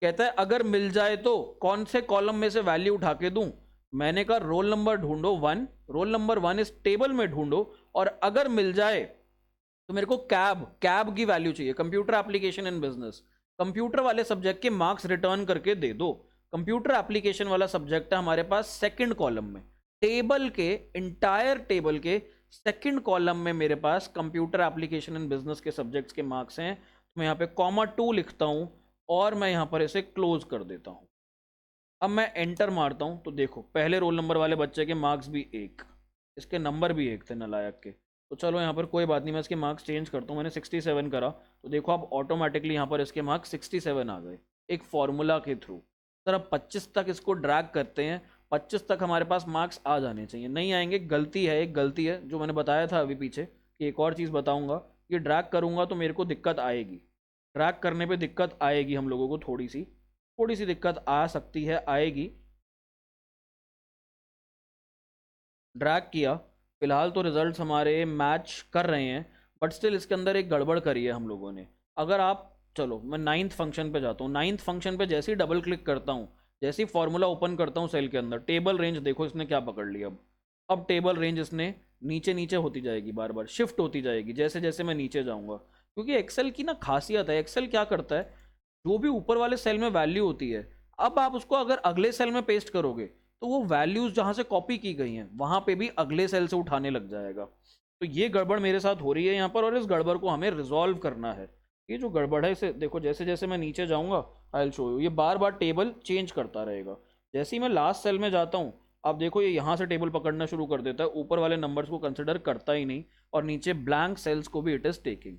कहता है अगर मिल जाए तो कौन से कॉलम में से वैल्यू उठा के दूं। मैंने कहा रोल नंबर ढूंढो 1, रोल नंबर 1 इस टेबल में ढूंढो, और अगर मिल जाए तो मेरे को कैब की वैल्यू चाहिए, computer application in business. Computer वाले सब्जेक्ट के मार्क्स रिटर्न करके दे दो। कंप्यूटर एप्लीकेशन वाला सब्जेक्ट है हमारे पास सेकंड कॉलम में, टेबल के इंटायर टेबल के सेकंड कॉलम में मेरे पास कंप्यूटर एप्लीकेशन इन बिजनेस के सब्जेक्ट्स के मार्क्स हैं। तो मैं यहाँ पे कॉमा 2 लिखता हूँ और मैं यहाँ पर इसे क्लोज कर देता हूँ। अब मैं एंटर मारता हूँ तो देखो पहले रोल नंबर वाले बच्चे के मार्क्स भी 1, इसके नंबर भी 1 थे नालायक के। तो चलो यहाँ पर कोई बात नहीं, मैं इसके मार्क्स चेंज करता हूँ। मैंने 67 करा तो देखो अब ऑटोमेटिकली यहाँ पर इसके मार्क्स 67 आ गए, एक फॉर्मूला के थ्रू। सर अब 25 तक इसको ड्रैग करते हैं, 25 तक हमारे पास मार्क्स आ जाने चाहिए, नहीं आएंगे, गलती है, एक गलती है जो मैंने बताया था अभी पीछे कि एक और चीज़ बताऊँगा, ये ड्रैग करूँगा तो मेरे को दिक्कत आएगी, ड्रैग करने पे दिक्कत आएगी, हम लोगों को थोड़ी सी दिक्कत आ सकती है, आएगी। ड्रैग किया, फिलहाल तो रिजल्ट्स हमारे मैच कर रहे हैं, बट स्टिल इसके अंदर एक गड़बड़ करी है हम लोगों ने। अगर आप, चलो मैं 9th फंक्शन पे जाता हूँ, 9th फंक्शन पे जैसे ही डबल क्लिक करता हूँ, जैसे ही फॉर्मूला ओपन करता हूँ सेल के अंदर, टेबल रेंज देखो इसने क्या पकड़ लिया। अब टेबल रेंज इसने नीचे नीचे होती जाएगी, बार बार शिफ्ट होती जाएगी जैसे जैसे मैं नीचे जाऊँगा, क्योंकि एक्सेल की ना खासियत है, एक्सेल क्या करता है, जो भी ऊपर वाले सेल में वैल्यू होती है, अब आप उसको अगर अगले सेल में पेस्ट करोगे तो वो वैल्यूज जहां से कॉपी की गई हैं वहां पे भी अगले सेल से उठाने लग जाएगा। तो ये गड़बड़ मेरे साथ हो रही है यहाँ पर, और इस गड़बड़ को हमें रिजॉल्व करना है। ये जो गड़बड़ है इसे देखो, जैसे जैसे मैं नीचे जाऊंगा आई विल शो यू, ये बार बार टेबल चेंज करता रहेगा। जैसे ही मैं लास्ट सेल में जाता हूँ, आप देखो ये यहाँ से टेबल पकड़ना शुरू कर देता है, ऊपर वाले नंबर्स को कंसिडर करता ही नहीं, और नीचे ब्लैंक सेल्स को भी it is taking,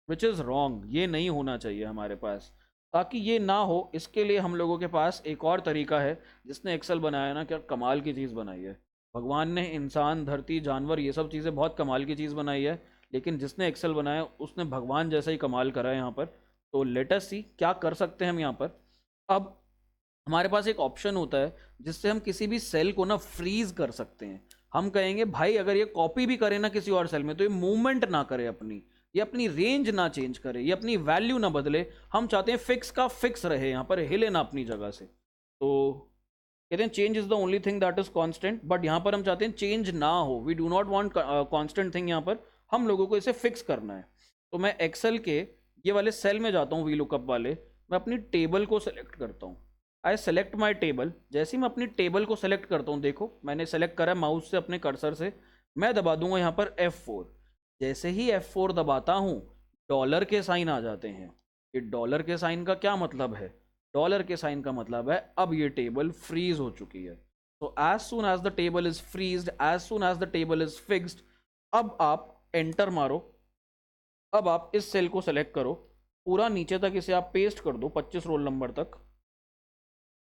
which is wrong. ये नहीं होना चाहिए हमारे पास। ताकि ये ना हो इसके लिए हम लोगों के पास एक और तरीका है, जिसने एक्सेल बनाया ना क्या कमाल की चीज़ बनाई है। भगवान ने इंसान, धरती, जानवर, ये सब चीज़ें बहुत कमाल की चीज़ बनाई है, लेकिन जिसने एक्सेल बनाया उसने भगवान जैसा ही कमाल करा है यहाँ पर। तो लेट अस सी क्या कर सकते हैं हम यहाँ पर। अब हमारे पास एक ऑप्शन होता है जिससे हम किसी भी सेल को ना फ्रीज कर सकते हैं। हम कहेंगे भाई अगर ये कॉपी भी करे ना किसी और सेल में तो ये मूवमेंट ना करे अपनी, ये अपनी रेंज ना चेंज करे, ये अपनी वैल्यू ना बदले, हम चाहते हैं फिक्स का फिक्स रहे, यहाँ पर हिले ना अपनी जगह से। तो कहते हैं change is the only thing that is constant, but यहाँ पर हम चाहते हैं चेंज ना हो, we do not want constant thing, यहाँ पर हम लोगों को इसे फिक्स करना है। तो मैं एक्सेल के ये वाले सेल में जाता हूँ, वी लुकअप वाले, मैं अपनी टेबल को सेलेक्ट करता हूँ। आई सेलेक्ट माई टेबल, जैसे ही मैं अपनी टेबल को सेलेक्ट करता हूँ, देखो मैंने सेलेक्ट करा माउस से अपने कर्सर से, मैं दबा दूंगा यहाँ पर F4। जैसे ही F4 दबाता हूँ डॉलर के साइन आ जाते हैं। ये डॉलर के साइन का क्या मतलब है, डॉलर के साइन का मतलब है अब ये टेबल फ्रीज हो चुकी है। तो as soon as the table is freezed, as soon as the table is fixed, अब आप एंटर मारो, अब आप इस सेल को सेलेक्ट करो, पूरा नीचे तक इसे आप पेस्ट कर दो 25 रोल नंबर तक।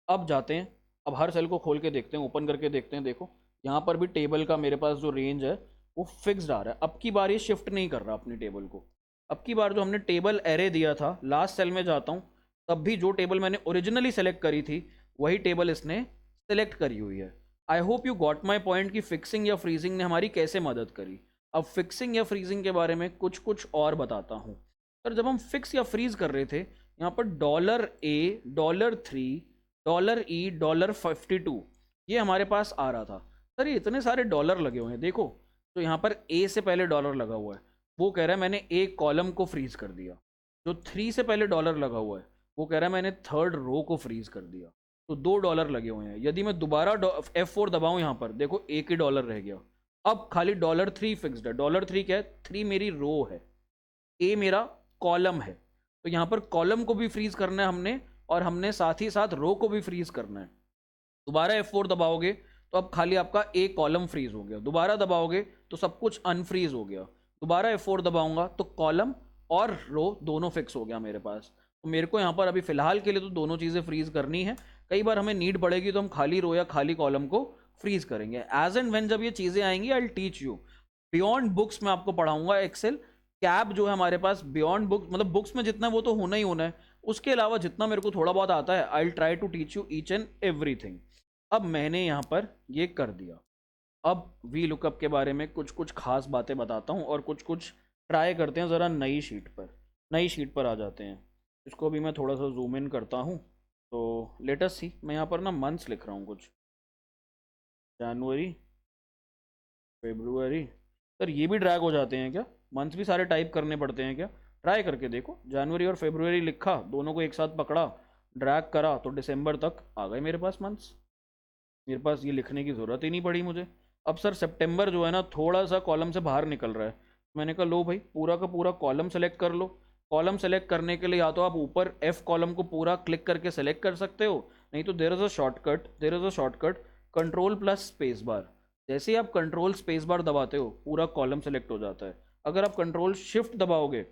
अब जाते हैं, अब हर सेल को खोल के देखते हैं, ओपन करके देखते हैं, देखो यहाँ पर भी टेबल का मेरे पास जो रेंज है वो फिक्स्ड आ रहा है। अब की बार ये शिफ्ट नहीं कर रहा अपनी टेबल को। अब की बार जो हमने टेबल एरे दिया था, लास्ट सेल में जाता हूँ, तब भी जो टेबल मैंने ओरिजिनली सेलेक्ट करी थी वही टेबल इसने सेलेक्ट करी हुई है। I hope you got my point कि फिक्सिंग या फ्रीजिंग ने हमारी कैसे मदद करी। अब फिक्सिंग या फ्रीजिंग के बारे में कुछ कुछ और बताता हूँ। सर जब हम फिक्स या फ्रीज कर रहे थे, यहाँ पर $A, $3, $E, $52 ये हमारे पास आ रहा था। सर ये इतने सारे डॉलर लगे हुए हैं, देखो तो यहाँ पर ए से पहले डॉलर लगा हुआ है, वो कह रहा है मैंने एक कॉलम को फ्रीज कर दिया। जो 3 से पहले डॉलर लगा हुआ है वो कह रहा है मैंने थर्ड रो को फ्रीज कर दिया। तो $2 लगे हुए हैं। यदि मैं दोबारा F4 दबाऊं यहाँ पर, देखो एक ही डॉलर रह गया। अब खाली $3 फिक्स्ड है। $3 क्या है? 3 मेरी रो है, ए मेरा कॉलम है। तो यहाँ पर कॉलम को भी फ्रीज करना है हमने, और हमने साथ ही साथ रो को भी फ्रीज करना है। दोबारा F4 दबाओगे तो अब खाली आपका ए कॉलम फ्रीज हो गया। दोबारा दबाओगे तो सब कुछ अनफ्रीज हो गया। दोबारा F4 दबाऊंगा तो कॉलम और रो दोनों फिक्स हो गया मेरे पास। तो मेरे को यहाँ पर अभी फिलहाल के लिए तो दोनों चीज़ें फ्रीज करनी है। कई बार हमें नीड पड़ेगी तो हम खाली रो या खाली कॉलम को फ्रीज करेंगे। एज एंड व्हेन जब ये चीज़ें आएंगी, I will teach you. Beyond books में आपको पढ़ाऊंगा एक्सेल। कैब जो है हमारे पास बियॉन्ड बुक्स, मतलब बुक्स में जितना वो तो होना ही होना है। उसके अलावा जितना मेरे को थोड़ा बहुत आता है, I will try to teach you each and everything. अब मैंने यहाँ पर ये कर दिया। अब वी लुकअप के बारे में कुछ कुछ खास बातें बताता हूँ, और कुछ कुछ ट्राई करते हैं ज़रा नई शीट पर। नई शीट पर आ जाते हैं। इसको भी मैं थोड़ा सा जूम इन करता हूँ। तो लेटेस्ट सी, मैं यहाँ पर ना मंथ्स लिख रहा हूँ कुछ। जनवरी, फेब्रुअरी। सर ये भी ड्रैग हो जाते हैं क्या? मंथ्स भी सारे टाइप करने पड़ते हैं क्या? ट्राई करके देखो। जनवरी और फेब्रुअरी लिखा, दोनों को एक साथ पकड़ा, ड्रैग करा, तो दिसंबर तक आ गए मेरे पास मंथ्स। मेरे पास ये लिखने की ज़रूरत ही नहीं पड़ी मुझे। अब सर सितंबर जो है ना, थोड़ा सा कॉलम से बाहर निकल रहा है। मैंने कहा लो भाई, पूरा का पूरा कॉलम सेलेक्ट कर लो। कॉलम सेलेक्ट करने के लिए या तो आप ऊपर F कॉलम को पूरा क्लिक करके सेलेक्ट कर सकते हो, नहीं तो there is a shortcut, control plus space bar. जैसे ही आप कंट्रोल स्पेस बार दबाते हो, पूरा कॉलम सेलेक्ट हो जाता है। अगर आप कंट्रोल शिफ्ट दबाओगे,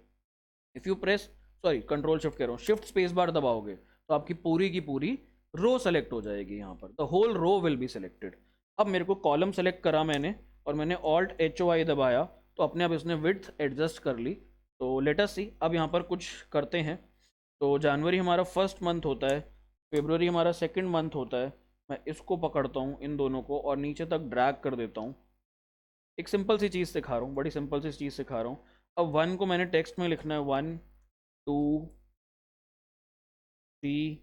if you press, sorry control shift कह रहा हूँ, शिफ्ट स्पेस बार दबाओगे, तो आपकी पूरी की पूरी रो सेलेक्ट हो जाएगी। यहाँ पर the whole row will be selected. अब मेरे को कॉलम सेलेक्ट करा मैंने, और मैंने ऑल्ट HOI दबाया, तो अपने आप इसने विड्थ एडजस्ट कर ली। तो लेट अस सी, अब यहाँ पर कुछ करते हैं। तो जनवरी हमारा फर्स्ट मंथ होता है, फेब्रुअरी हमारा सेकंड मंथ होता है। मैं इसको पकड़ता हूँ, इन दोनों को, और नीचे तक ड्रैग कर देता हूँ। एक सिंपल सी चीज़ सिखा रहा हूँ, बड़ी सिंपल सी चीज़ सिखा रहा हूँ। अब 1 को मैंने टेक्स्ट में लिखना है, 1 2 3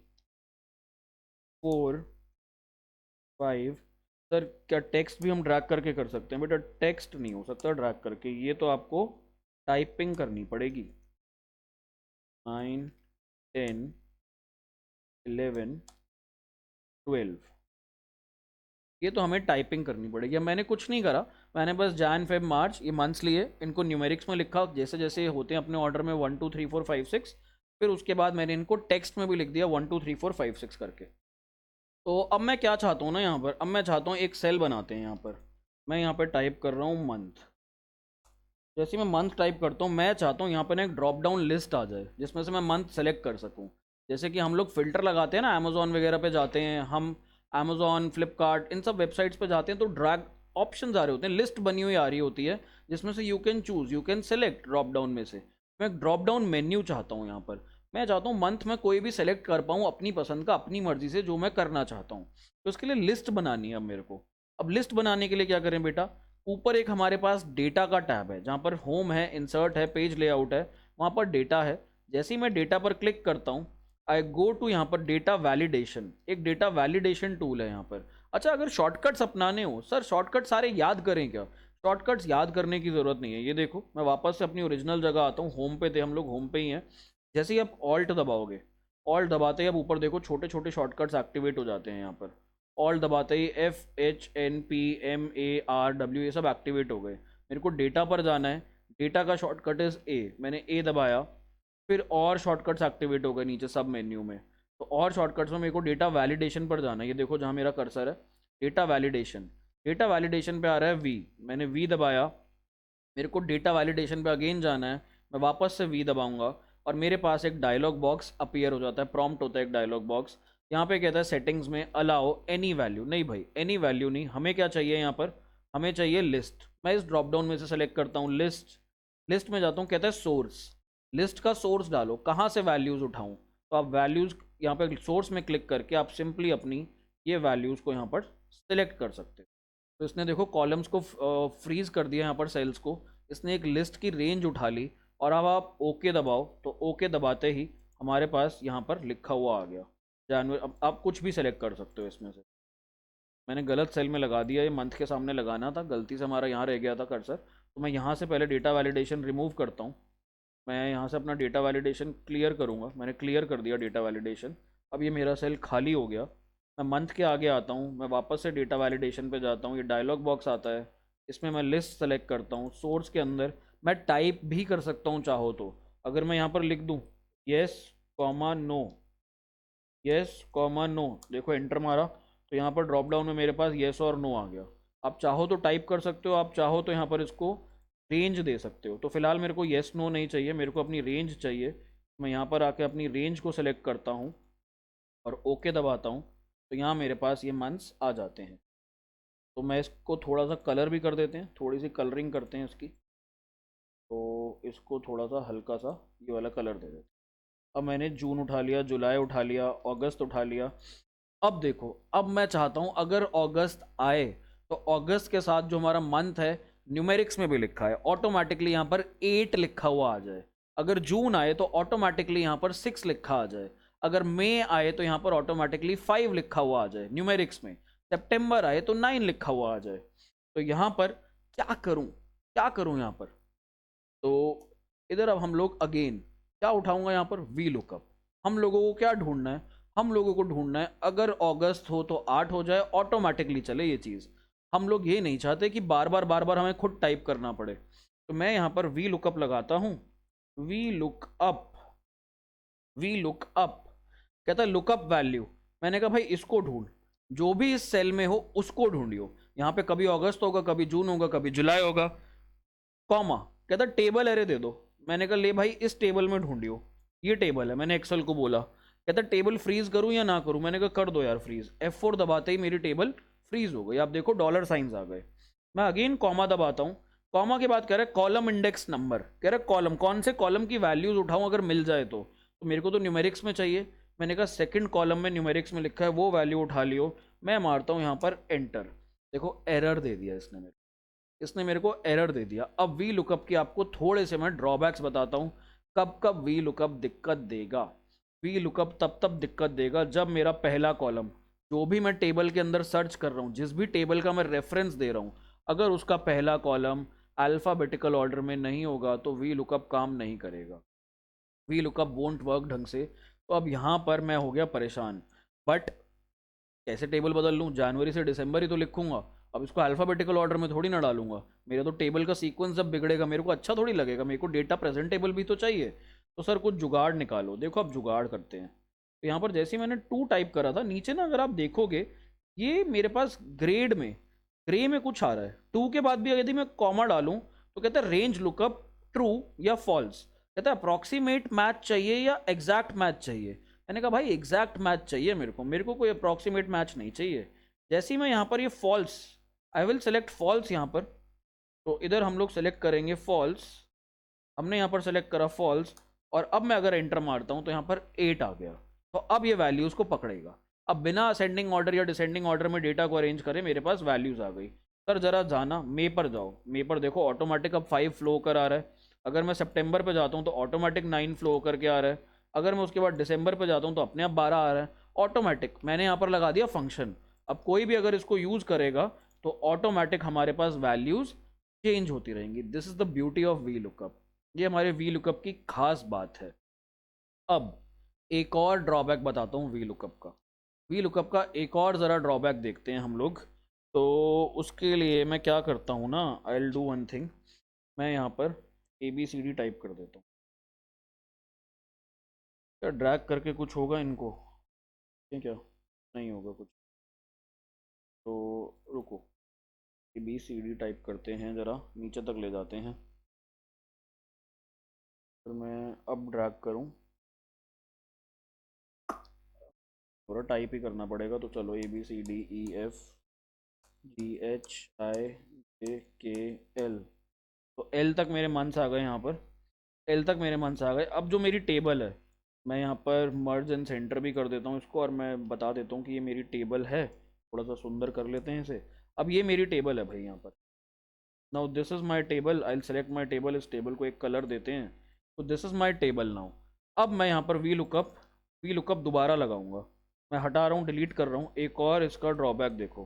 4 5। सर क्या टेक्स्ट भी हम ड्रैग करके कर सकते हैं? बेटा टेक्स्ट नहीं हो सकता ड्रैग करके, ये तो आपको टाइपिंग करनी पड़ेगी। 9 10 11 12, ये तो हमें टाइपिंग करनी पड़ेगी। अब मैंने कुछ नहीं करा, मैंने बस जैन फेब मार्च ये मंथ्स लिए, इनको न्यूमेरिक्स में लिखा जैसे जैसे होते हैं अपने ऑर्डर में, 1 2 3 4 5 6। फिर उसके बाद मैंने इनको टेक्स्ट में भी लिख दिया 1 2 3 4 5 6 करके। तो अब मैं क्या चाहता हूँ ना, यहाँ पर अब मैं चाहता हूँ एक सेल बनाते हैं। यहाँ पर मैं यहाँ पर टाइप कर रहा हूँ मंथ। जैसे मैं मंथ टाइप करता हूँ, मैं चाहता हूँ यहाँ पर एक ड्रॉप डाउन लिस्ट आ जाए जिसमें से मैं मंथ सेलेक्ट कर सकूँ। जैसे कि हम लोग फ़िल्टर लगाते हैं ना, अमेज़ॉन वगैरह पे जाते हैं हम, अमेज़ॉन फ्लिपकार्ट इन सब वेबसाइट्स पे जाते हैं, तो ड्रैग ऑप्शंस आ रहे होते हैं, लिस्ट बनी हुई आ रही होती है, जिसमें से you can choose, you can select drop down में से। मैं एक ड्रॉप डाउन मेन्यू चाहता हूँ यहाँ पर। मैं चाहता हूँ मंथ में कोई भी सेलेक्ट कर पाऊँ अपनी पसंद का, अपनी मर्जी से जो मैं करना चाहता हूँ। तो उसके लिए लिस्ट बनानी है अब मेरे को। अब लिस्ट बनाने के लिए क्या करें बेटा, ऊपर एक हमारे पास डेटा का टैब है, जहाँ पर होम है, इंसर्ट है, पेज लेआउट है, वहाँ पर डेटा है। जैसे ही मैं डेटा पर क्लिक करता हूँ, आई गो टू यहाँ पर डेटा वैलिडेशन। एक डेटा वैलिडेशन टूल है यहाँ पर। अच्छा, अगर शॉर्टकट्स अपनाने हो, सर शॉर्टकट सारे याद करें क्या? शॉर्टकट्स याद करने की ज़रूरत नहीं है। ये देखो, मैं वापस से अपनी ओरिजिनल जगह आता हूँ, होम पे थे हम लोग, होम पे ही हैं। जैसे ही आप ऑल्ट दबाओगे, ऑल्ट दबाते ही अब ऊपर देखो छोटे छोटे शॉर्टकट्स एक्टिवेट हो जाते हैं यहाँ पर। ऑल दबाते ही FHNPMARW ये सब एक्टिवेट हो गए। मेरे को डेटा पर जाना है, डेटा का शॉर्टकट इज़ ए, मैंने ए दबाया। फिर और शॉर्टकट्स एक्टिवेट हो गए नीचे सब मेन्यू में। तो और शॉर्टकट्स में मेरे को डेटा वैलिडेशन पर जाना है। ये देखो जहाँ मेरा कर्सर है, डेटा वैलिडेशन। डेटा वैलिडेशन पे आ रहा है वी, मैंने वी दबाया। मेरे को डेटा वैलिडेशन पे अगेन जाना है, मैं वापस से वी दबाऊंगा, और मेरे पास एक डायलॉग बॉक्स अपीयर हो जाता है, प्रॉम्प्ट होता है एक डायलॉग बॉक्स। यहाँ पे कहता है सेटिंग्स में अलाउ एनी वैल्यू। नहीं भाई, एनी वैल्यू नहीं, हमें क्या चाहिए यहाँ पर, हमें चाहिए लिस्ट। मैं इस ड्रॉप डाउन में से सेलेक्ट करता हूँ लिस्ट। लिस्ट में जाता हूँ, कहता है सोर्स, लिस्ट का सोर्स डालो, कहाँ से वैल्यूज़ उठाऊँ। तो आप वैल्यूज़ यहाँ पर सोर्स में क्लिक करके आप सिंपली अपनी ये वैल्यूज़ को यहाँ पर सिलेक्ट कर सकते हो। तो इसने देखो कॉलम्स को फ्रीज कर दिया, यहाँ पर सेल्स को, इसने एक लिस्ट की रेंज उठा ली। और अब आप ओके दबाओ, तो ओके दबाते ही हमारे पास यहाँ पर लिखा हुआ आ गया जनवरी। अब आप कुछ भी सेलेक्ट कर सकते हो इसमें से। मैंने गलत सेल में लगा दिया, ये मंथ के सामने लगाना था, गलती से हमारा यहाँ रह गया था कर्सर। तो मैं यहाँ से पहले डेटा वैलिडेशन रिमूव करता हूँ। मैं यहाँ से अपना डेटा वैलिडेशन क्लियर करूँगा, मैंने क्लियर कर दिया डेटा वैलिडेशन। अब ये मेरा सेल खाली हो गया। मैं मंथ के आगे आता हूँ, मैं वापस से डेटा वैलिडेशन पे जाता हूँ, ये डायलॉग बॉक्स आता है, इसमें मैं लिस्ट सेलेक्ट करता हूँ। सोर्स के अंदर मैं टाइप भी कर सकता हूँ चाहो तो। अगर मैं यहाँ पर लिख दूँ yes comma no, yes comma no, देखो एंटर मारा तो यहाँ पर ड्रॉप डाउन में मेरे पास येस और नो आ गया। आप चाहो तो टाइप कर सकते हो, आप चाहो तो यहाँ पर इसको रेंज दे सकते हो। तो फिलहाल मेरे को येस नो नहीं चाहिए, मेरे को अपनी रेंज चाहिए। मैं यहाँ पर आके अपनी रेंज को सेलेक्ट करता हूँ और ओके दबाता हूँ, तो यहाँ मेरे पास ये मंथ्स आ जाते हैं। तो मैं इसको थोड़ा सा कलर भी कर देते हैं, थोड़ी सी कलरिंग करते हैं इसकी। तो इसको थोड़ा सा हल्का सा ये वाला कलर दे देते हैं। अब मैंने जून उठा लिया, जुलाई उठा लिया, अगस्त उठा लिया। अब देखो, अब मैं चाहता हूं अगर अगस्त आए तो अगस्त के साथ जो हमारा मंथ है न्यूमेरिक्स में भी लिखा है, ऑटोमेटिकली यहाँ पर 8 लिखा हुआ आ जाए। अगर जून आए तो ऑटोमेटिकली यहाँ पर 6 लिखा आ जाए। अगर मई आए तो यहाँ पर ऑटोमेटिकली 5 लिखा हुआ आ जाए न्यूमेरिक्स में। सितंबर आए तो 9 लिखा हुआ आ जाए। तो यहाँ पर क्या करूँ, क्या करूँ यहाँ पर? तो इधर अब हम लोग अगेन क्या उठाऊंगा यहाँ पर, वी लुकअप। हम लोगों को क्या ढूंढना है, हम लोगों को ढूंढना है अगर अगस्त हो तो 8 हो जाए, ऑटोमेटिकली चले ये चीज़। हम लोग ये नहीं चाहते कि बार बार हमें खुद टाइप करना पड़े। तो मैं यहाँ पर वी लुकअप लगाता हूँ, वी लुकअप, वी लुकअप कहता है लुकअप वैल्यू। मैंने कहा भाई इसको ढूंढ, जो भी इस सेल में हो उसको ढूंढियो। यहाँ पे कभी अगस्त होगा, कभी जून होगा, कभी जुलाई होगा, कॉमा। कहता टेबल एरे दे दो। मैंने कहा ले भाई इस टेबल में ढूंढियो, ये टेबल है। मैंने एक्सेल को बोला, कहता टेबल फ्रीज करूं या ना करूं। मैंने कहा कर दो यार फ्रीज। F4 दबाते ही मेरी टेबल फ्रीज हो गई। आप देखो डॉलर साइंस आ गए। मैं अगेन कॉमा दबाता हूं, कॉमा के बाद कह रहा है कॉलम इंडेक्स नंबर, कह रहा है कॉलम कौन से कॉलम की वैल्यूज उठाऊं अगर मिल जाए तो मेरे को तो न्यूमेरिक्स में चाहिए। मैंने कहा सेकंड कॉलम में न्यूमेरिक्स में लिखा है वो वैल्यू उठा लियो। मैं मारता हूं यहाँ पर एंटर। देखो एरर दे दिया इसने मेरे को एरर दे दिया। अब वी लुकअप की आपको थोड़े से मैं ड्रॉबैक्स बताता हूँ। कब कब वी लुकअप दिक्कत देगा। वी लुकअप तब दिक्कत देगा जब मेरा पहला कॉलम, जो भी मैं टेबल के अंदर सर्च कर रहा हूँ, जिस भी टेबल का मैं रेफरेंस दे रहा हूँ, अगर उसका पहला कॉलम अल्फ़ाबेटिकल ऑर्डर में नहीं होगा तो वी लुकअप काम नहीं करेगा, वी लुकअप वोंट वर्क ढंग से। तो अब यहाँ पर मैं हो गया परेशान। बट कैसे टेबल बदल लूँ, जनवरी से दिसंबर ही तो लिखूंगा। अब इसको अल्फ़ाबेटिकल ऑर्डर में थोड़ी ना डालूंगा। मेरा तो टेबल का सीक्वेंस जब बिगड़ेगा मेरे को अच्छा थोड़ी लगेगा, मेरे को डेटा प्रेजेंटेबल भी तो चाहिए। तो सर कुछ जुगाड़ निकालो। देखो अब जुगाड़ करते हैं। तो यहाँ पर जैसे ही मैंने 2 टाइप करा था, नीचे ना अगर आप देखोगे ये मेरे पास ग्रेड में ग्रे में कुछ आ रहा है। 2 के बाद भी यदि मैं कॉमा डालूं तो कहता है रेंज लुकअप ट्रू या फॉल्स। कहता है अप्रॉक्सीमेट मैच चाहिए या एग्जैक्ट मैच चाहिए। मैंने कहा भाई एग्जैक्ट मैच चाहिए मेरे को कोई अप्रॉक्सीमेट मैच नहीं चाहिए। जैसे ही मैं यहाँ पर ये false, I will select false यहाँ पर। तो इधर हम लोग सेलेक्ट करेंगे फॉल्स। हमने यहाँ पर सेलेक्ट करा फॉल्स, और अब मैं अगर एंटर मारता हूँ तो यहाँ पर 8 आ गया। तो अब ये वैल्यूज़ को पकड़ेगा। अब बिना असेंडिंग ऑर्डर या डिसेंडिंग ऑर्डर में डेटा को अरेंज करे मेरे पास वैल्यूज़ आ गई। सर जरा जाना मे पर जाओ, मे पर देखो ऑटोमेटिक अब 5 फ्लो होकर आ रहा है। अगर मैं सितंबर पे जाता हूँ तो ऑटोमेटिक 9 फ्लो होकर के आ रहा है। अगर मैं उसके बाद दिसंबर पे जाता हूँ तो अपने आप 12 आ रहा है ऑटोमेटिक। मैंने यहाँ पर लगा दिया फंक्शन। अब कोई भी अगर इसको यूज़ करेगा तो ऑटोमेटिक हमारे पास वैल्यूज़ चेंज होती रहेंगी। This is the beauty of V lookup. ये हमारे वी लुकअप की खास बात है। अब एक और ड्रॉबैक बताता हूँ वी लुकअप का। वी लुकअप का एक और ज़रा ड्रॉबैक देखते हैं हम लोग। तो उसके लिए मैं क्या करता हूँ ना, आई विल डू वन थिंग। मैं यहाँ पर ABCD टाइप कर देता हूँ। क्या ड्रैग करके कुछ होगा इनको, ठीक है? नहीं होगा कुछ। तो रुको, ABCD टाइप करते हैं, ज़रा नीचे तक ले जाते हैं। फिर मैं अब ड्रैग करूँ, थोड़ा टाइप ही करना पड़ेगा। तो चलो ABCDEFGHIJKL। तो L तक मेरे मंथ्स आ गए यहाँ पर, L तक मेरे मंथ्स आ गए। अब जो मेरी टेबल है, मैं यहाँ पर मर्ज एंड सेंटर भी कर देता हूँ इसको, और मैं बता देता हूँ कि ये मेरी टेबल है। थोड़ा सा सुंदर कर लेते हैं इसे। अब ये मेरी टेबल है भाई यहाँ पर। Now this is my table, I select my table. इस टेबल को एक कलर देते हैं। तो this is my table now. अब मैं यहाँ पर वी लुकअप दोबारा लगाऊंगा। मैं हटा रहा हूँ, डिलीट कर रहा हूँ। एक और इसका ड्रॉबैक देखो,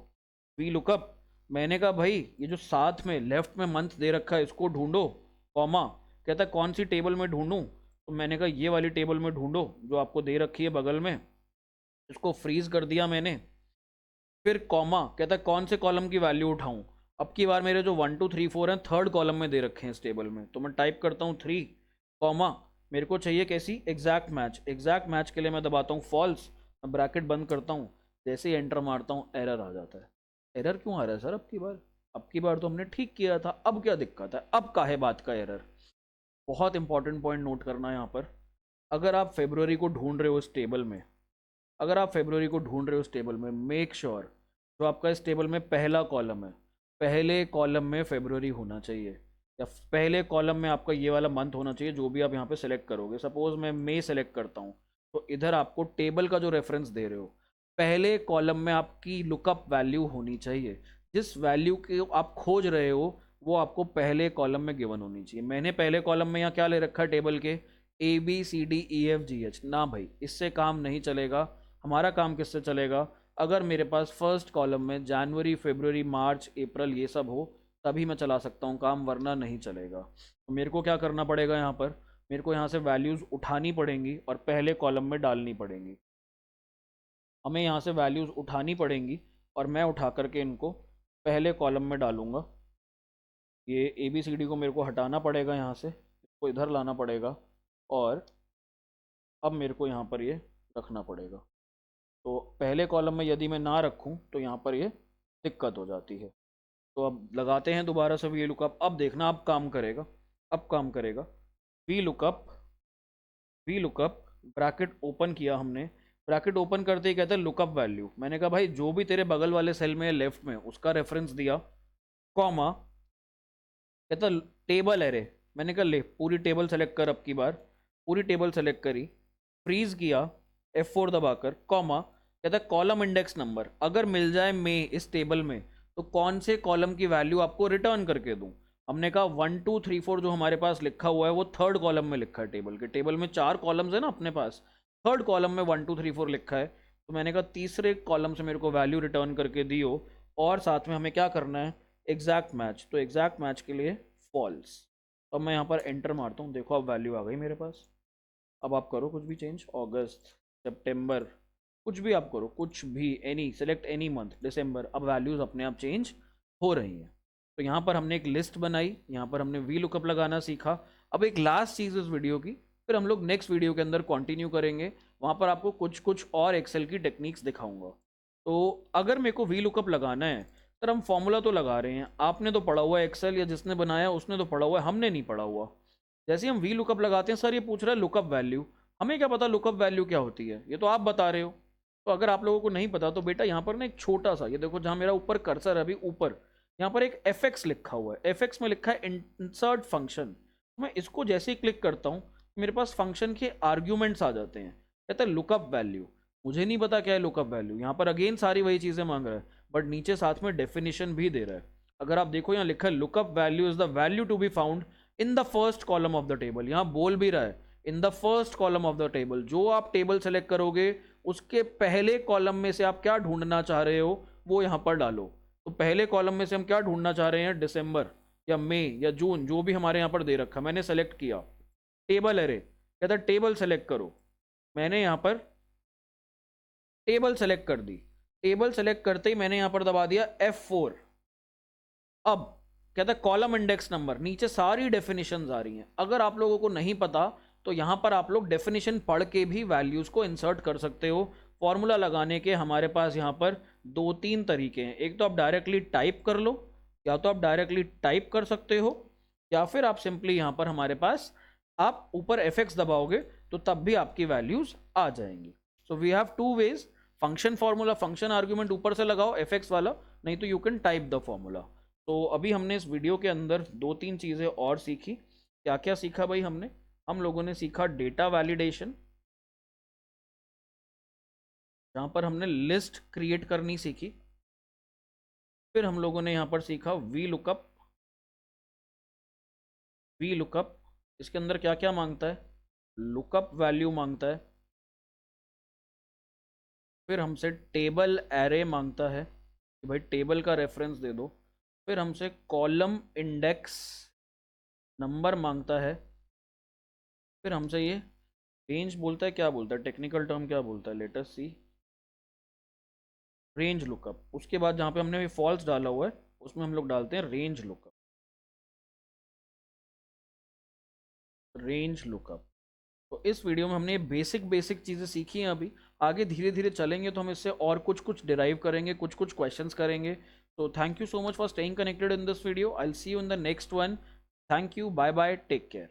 वी लुकअप। मैंने कहा भाई ये जो साथ में लेफ्ट में मंथ दे रखा है इसको ढूंढो, कॉमा। कहता है कौन सी टेबल में ढूंढूं। तो मैंने कहा ये वाली टेबल में ढूंढो जो आपको दे रखी है बगल में। इसको फ्रीज कर दिया मैंने। फिर कॉमा, कहता है कौन से कॉलम की वैल्यू उठाऊं। अब की बार मेरे जो 1 2 3 4 हैं थर्ड कॉलम में दे रखे हैं इस टेबल में, तो मैं टाइप करता हूँ 3 कॉमा, मेरे को चाहिए कैसी, एग्जैक्ट मैच। एग्जैक्ट मैच के लिए मैं दबाता हूँ फॉल्स, मैं ब्रैकेट बंद करता हूँ, जैसे ही एंटर मारता हूँ एरर आ जाता है। एरर क्यों आ रहा है सर अब की बार तो हमने ठीक किया था, अब क्या दिक्कत है, अब काहे बात का एरर। बहुत इंपॉर्टेंट पॉइंट नोट करना है यहाँ पर। अगर आप फेब्रुवरी को ढूंढ रहे हो इस टेबल में, अगर आप फेब्रुवरी को ढूंढ रहे हो इस टेबल में, मेक श्योर जो आपका इस टेबल में पहला कॉलम है, पहले कॉलम में फेब्रुवरी होना चाहिए, या पहले कॉलम में आपका ये वाला मंथ होना चाहिए जो भी आप यहाँ पे सेलेक्ट करोगे। सपोज मैं मई सेलेक्ट करता हूँ, तो इधर आपको टेबल का जो रेफरेंस दे रहे हो, पहले कॉलम में आपकी लुकअप वैल्यू होनी चाहिए। जिस वैल्यू की आप खोज रहे हो वो आपको पहले कॉलम में गिवन होनी चाहिए। मैंने पहले कॉलम में यहाँ क्या ले रखा है टेबल के, ABCDEFGH ना भाई, इससे काम नहीं चलेगा। हमारा काम किससे चलेगा, अगर मेरे पास फर्स्ट कॉलम में जनवरी फरवरी मार्च अप्रैल ये सब हो तभी मैं चला सकता हूँ काम, वरना नहीं चलेगा। तो मेरे को क्या करना पड़ेगा यहाँ पर, मेरे को यहाँ से वैल्यूज़ उठानी पड़ेंगी और पहले कॉलम में डालनी पड़ेंगी। हमें यहाँ से वैल्यूज़ उठानी पड़ेंगी और मैं उठा करके इनको पहले कॉलम में डालूंगा। ये ABCD को मेरे को हटाना पड़ेगा यहाँ से, इसको इधर लाना पड़ेगा, और अब मेरे को यहाँ पर ये रखना पड़ेगा। तो पहले कॉलम में यदि मैं ना रखूँ तो यहाँ पर ये दिक्कत हो जाती है। तो अब लगाते हैं दोबारा से वी लुकअप, अब देखना अब काम करेगा, अब काम करेगा। We lookup, V lookup, bracket open किया हमने, ब्रैकेट ओपन करते ही कहता है लुकअप वैल्यू। मैंने कहा भाई जो भी तेरे बगल वाले सेल में लेफ्ट में उसका रेफरेंस दिया, कॉमा, कहता टेबल एरे। मैंने कहा ले पूरी टेबल सेलेक्ट कर, अब की बार पूरी टेबल सेलेक्ट करी, फ्रीज किया F4 दबाकर, कॉमा, कहता है कॉलम इंडेक्स नंबर अगर मिल जाए में इस टेबल में तो कौन से कॉलम की वैल्यू आपको रिटर्न करके दूं। हमने कहा 1 2 3 4 जो हमारे पास लिखा हुआ है वो थर्ड कॉलम में लिखा है, टेबल के, टेबल में 4 कॉलम्स है ना अपने पास, थर्ड कॉलम में 1 2 3 4 लिखा है। तो मैंने कहा तीसरे कॉलम से मेरे को वैल्यू रिटर्न करके दियो, और साथ में हमें क्या करना है, एग्जैक्ट मैच। तो एग्जैक्ट मैच के लिए फॉल्स। तो अब मैं यहाँ पर एंटर मारता हूँ, देखो अब वैल्यू आ गई मेरे पास। अब आप करो कुछ भी चेंज, अगस्त सितंबर कुछ भी आप करो, कुछ भी, एनी सेलेक्ट एनी मंथ, दिसंबर, अब वैल्यूज़ अपने आप चेंज हो रही हैं। तो यहाँ पर हमने एक लिस्ट बनाई, यहाँ पर हमने वी लुकअप लगाना सीखा। अब एक लास्ट चीज़ इस वीडियो की, फिर हम लोग नेक्स्ट वीडियो के अंदर कंटिन्यू करेंगे, वहाँ पर आपको कुछ कुछ और एक्सेल की टेक्निक्स दिखाऊंगा। तो अगर मेरे को वी लुकअप लगाना है, सर हम फॉर्मूला तो लगा रहे हैं, आपने तो पढ़ा हुआ है एक्सेल, या जिसने बनाया उसने तो पढ़ा हुआ है, हमने नहीं पढ़ा हुआ। जैसे हम वी लुकअप लगाते हैं, सर ये पूछ रहा है लुकअप वैल्यू, हमें क्या पता लुकअप वैल्यू क्या होती है, ये तो आप बता रहे हो। तो अगर आप लोगों को नहीं पता तो बेटा यहाँ पर ना एक छोटा सा, ये देखो जहाँ मेरा ऊपर कर्सर है अभी ऊपर, यहाँ पर एक FX लिखा हुआ है, FX में लिखा है इंसर्ट फंक्शन। मैं इसको जैसे ही क्लिक करता हूँ मेरे पास फंक्शन के आर्ग्यूमेंट्स आ जाते हैं, कहता है लुकअप वैल्यू। मुझे नहीं पता क्या है लुकअप वैल्यू, यहाँ पर अगेन सारी वही चीज़ें मांग रहा है, बट नीचे साथ में डेफिनेशन भी दे रहा है। अगर आप देखो यहाँ लिखा है lookup value is the value to be found in the first column of the table, यहाँ बोल भी रहा है in the first column of the table. जो आप टेबल सेलेक्ट करोगे उसके पहले कॉलम में से आप क्या ढूंढना चाह रहे हो वो यहाँ पर डालो। तो पहले कॉलम में से हम क्या ढूंढना चाह रहे हैं, दिसंबर या मई या जून, जो भी हमारे यहाँ पर दे रखा, मैंने सेलेक्ट किया टेबल एरे, कहता टेबल सेलेक्ट करो। मैंने यहाँ पर टेबल सेलेक्ट कर दी, टेबल सेलेक्ट करते ही मैंने यहाँ पर दबा दिया F4। अब कहता है कॉलम इंडेक्स नंबर, नीचे सारी डेफिनेशंस आ रही हैं। अगर आप लोगों को नहीं पता तो यहाँ पर आप लोग डेफिनेशन पढ़ के भी वैल्यूज़ को इंसर्ट कर सकते हो। फॉर्मूला लगाने के हमारे पास यहाँ पर 2 3 तरीके हैं, एक तो आप डायरेक्टली टाइप कर लो, या तो आप डायरेक्टली टाइप कर सकते हो, या फिर आप सिंपली यहाँ पर हमारे पास आप ऊपर FX दबाओगे तो तब भी आपकी वैल्यूज़ आ जाएंगी। So we have 2 ways, function formula, function argument ऊपर से लगाओ FX वाला, नहीं तो you can type the formula. तो अभी हमने इस वीडियो के अंदर 2 3 चीज़ें और सीखी। क्या क्या सीखा भाई हमने, हम लोगों ने सीखा डेटा वैलिडेशन, जहाँ पर हमने लिस्ट क्रिएट करनी सीखी। फिर हम लोगों ने यहाँ पर सीखा वी लुकअप, वी लुकअप इसके अंदर क्या क्या मांगता है, लुकअप वैल्यू मांगता है, फिर हमसे टेबल एरे मांगता है कि भाई टेबल का रेफरेंस दे दो, फिर हमसे कॉलम इंडेक्स नंबर मांगता है, फिर हमसे ये रेंज बोलता है, क्या बोलता है टेक्निकल टर्म क्या बोलता है, लेट अस सी, रेंज लुकअप, उसके बाद जहाँ पे हमने फॉल्स डाला हुआ है उसमें हम लोग डालते हैं रेंज लुकअप। Range lookup. तो इस वीडियो में हमने बेसिक बेसिक चीज़ें सीखी हैं। अभी आगे धीरे धीरे चलेंगे तो हम इससे और कुछ कुछ डिराइव करेंगे, कुछ कुछ क्वेश्चंस करेंगे। तो thank you so much for staying connected in this video. I will see you in the next one. Thank you, bye bye, take care.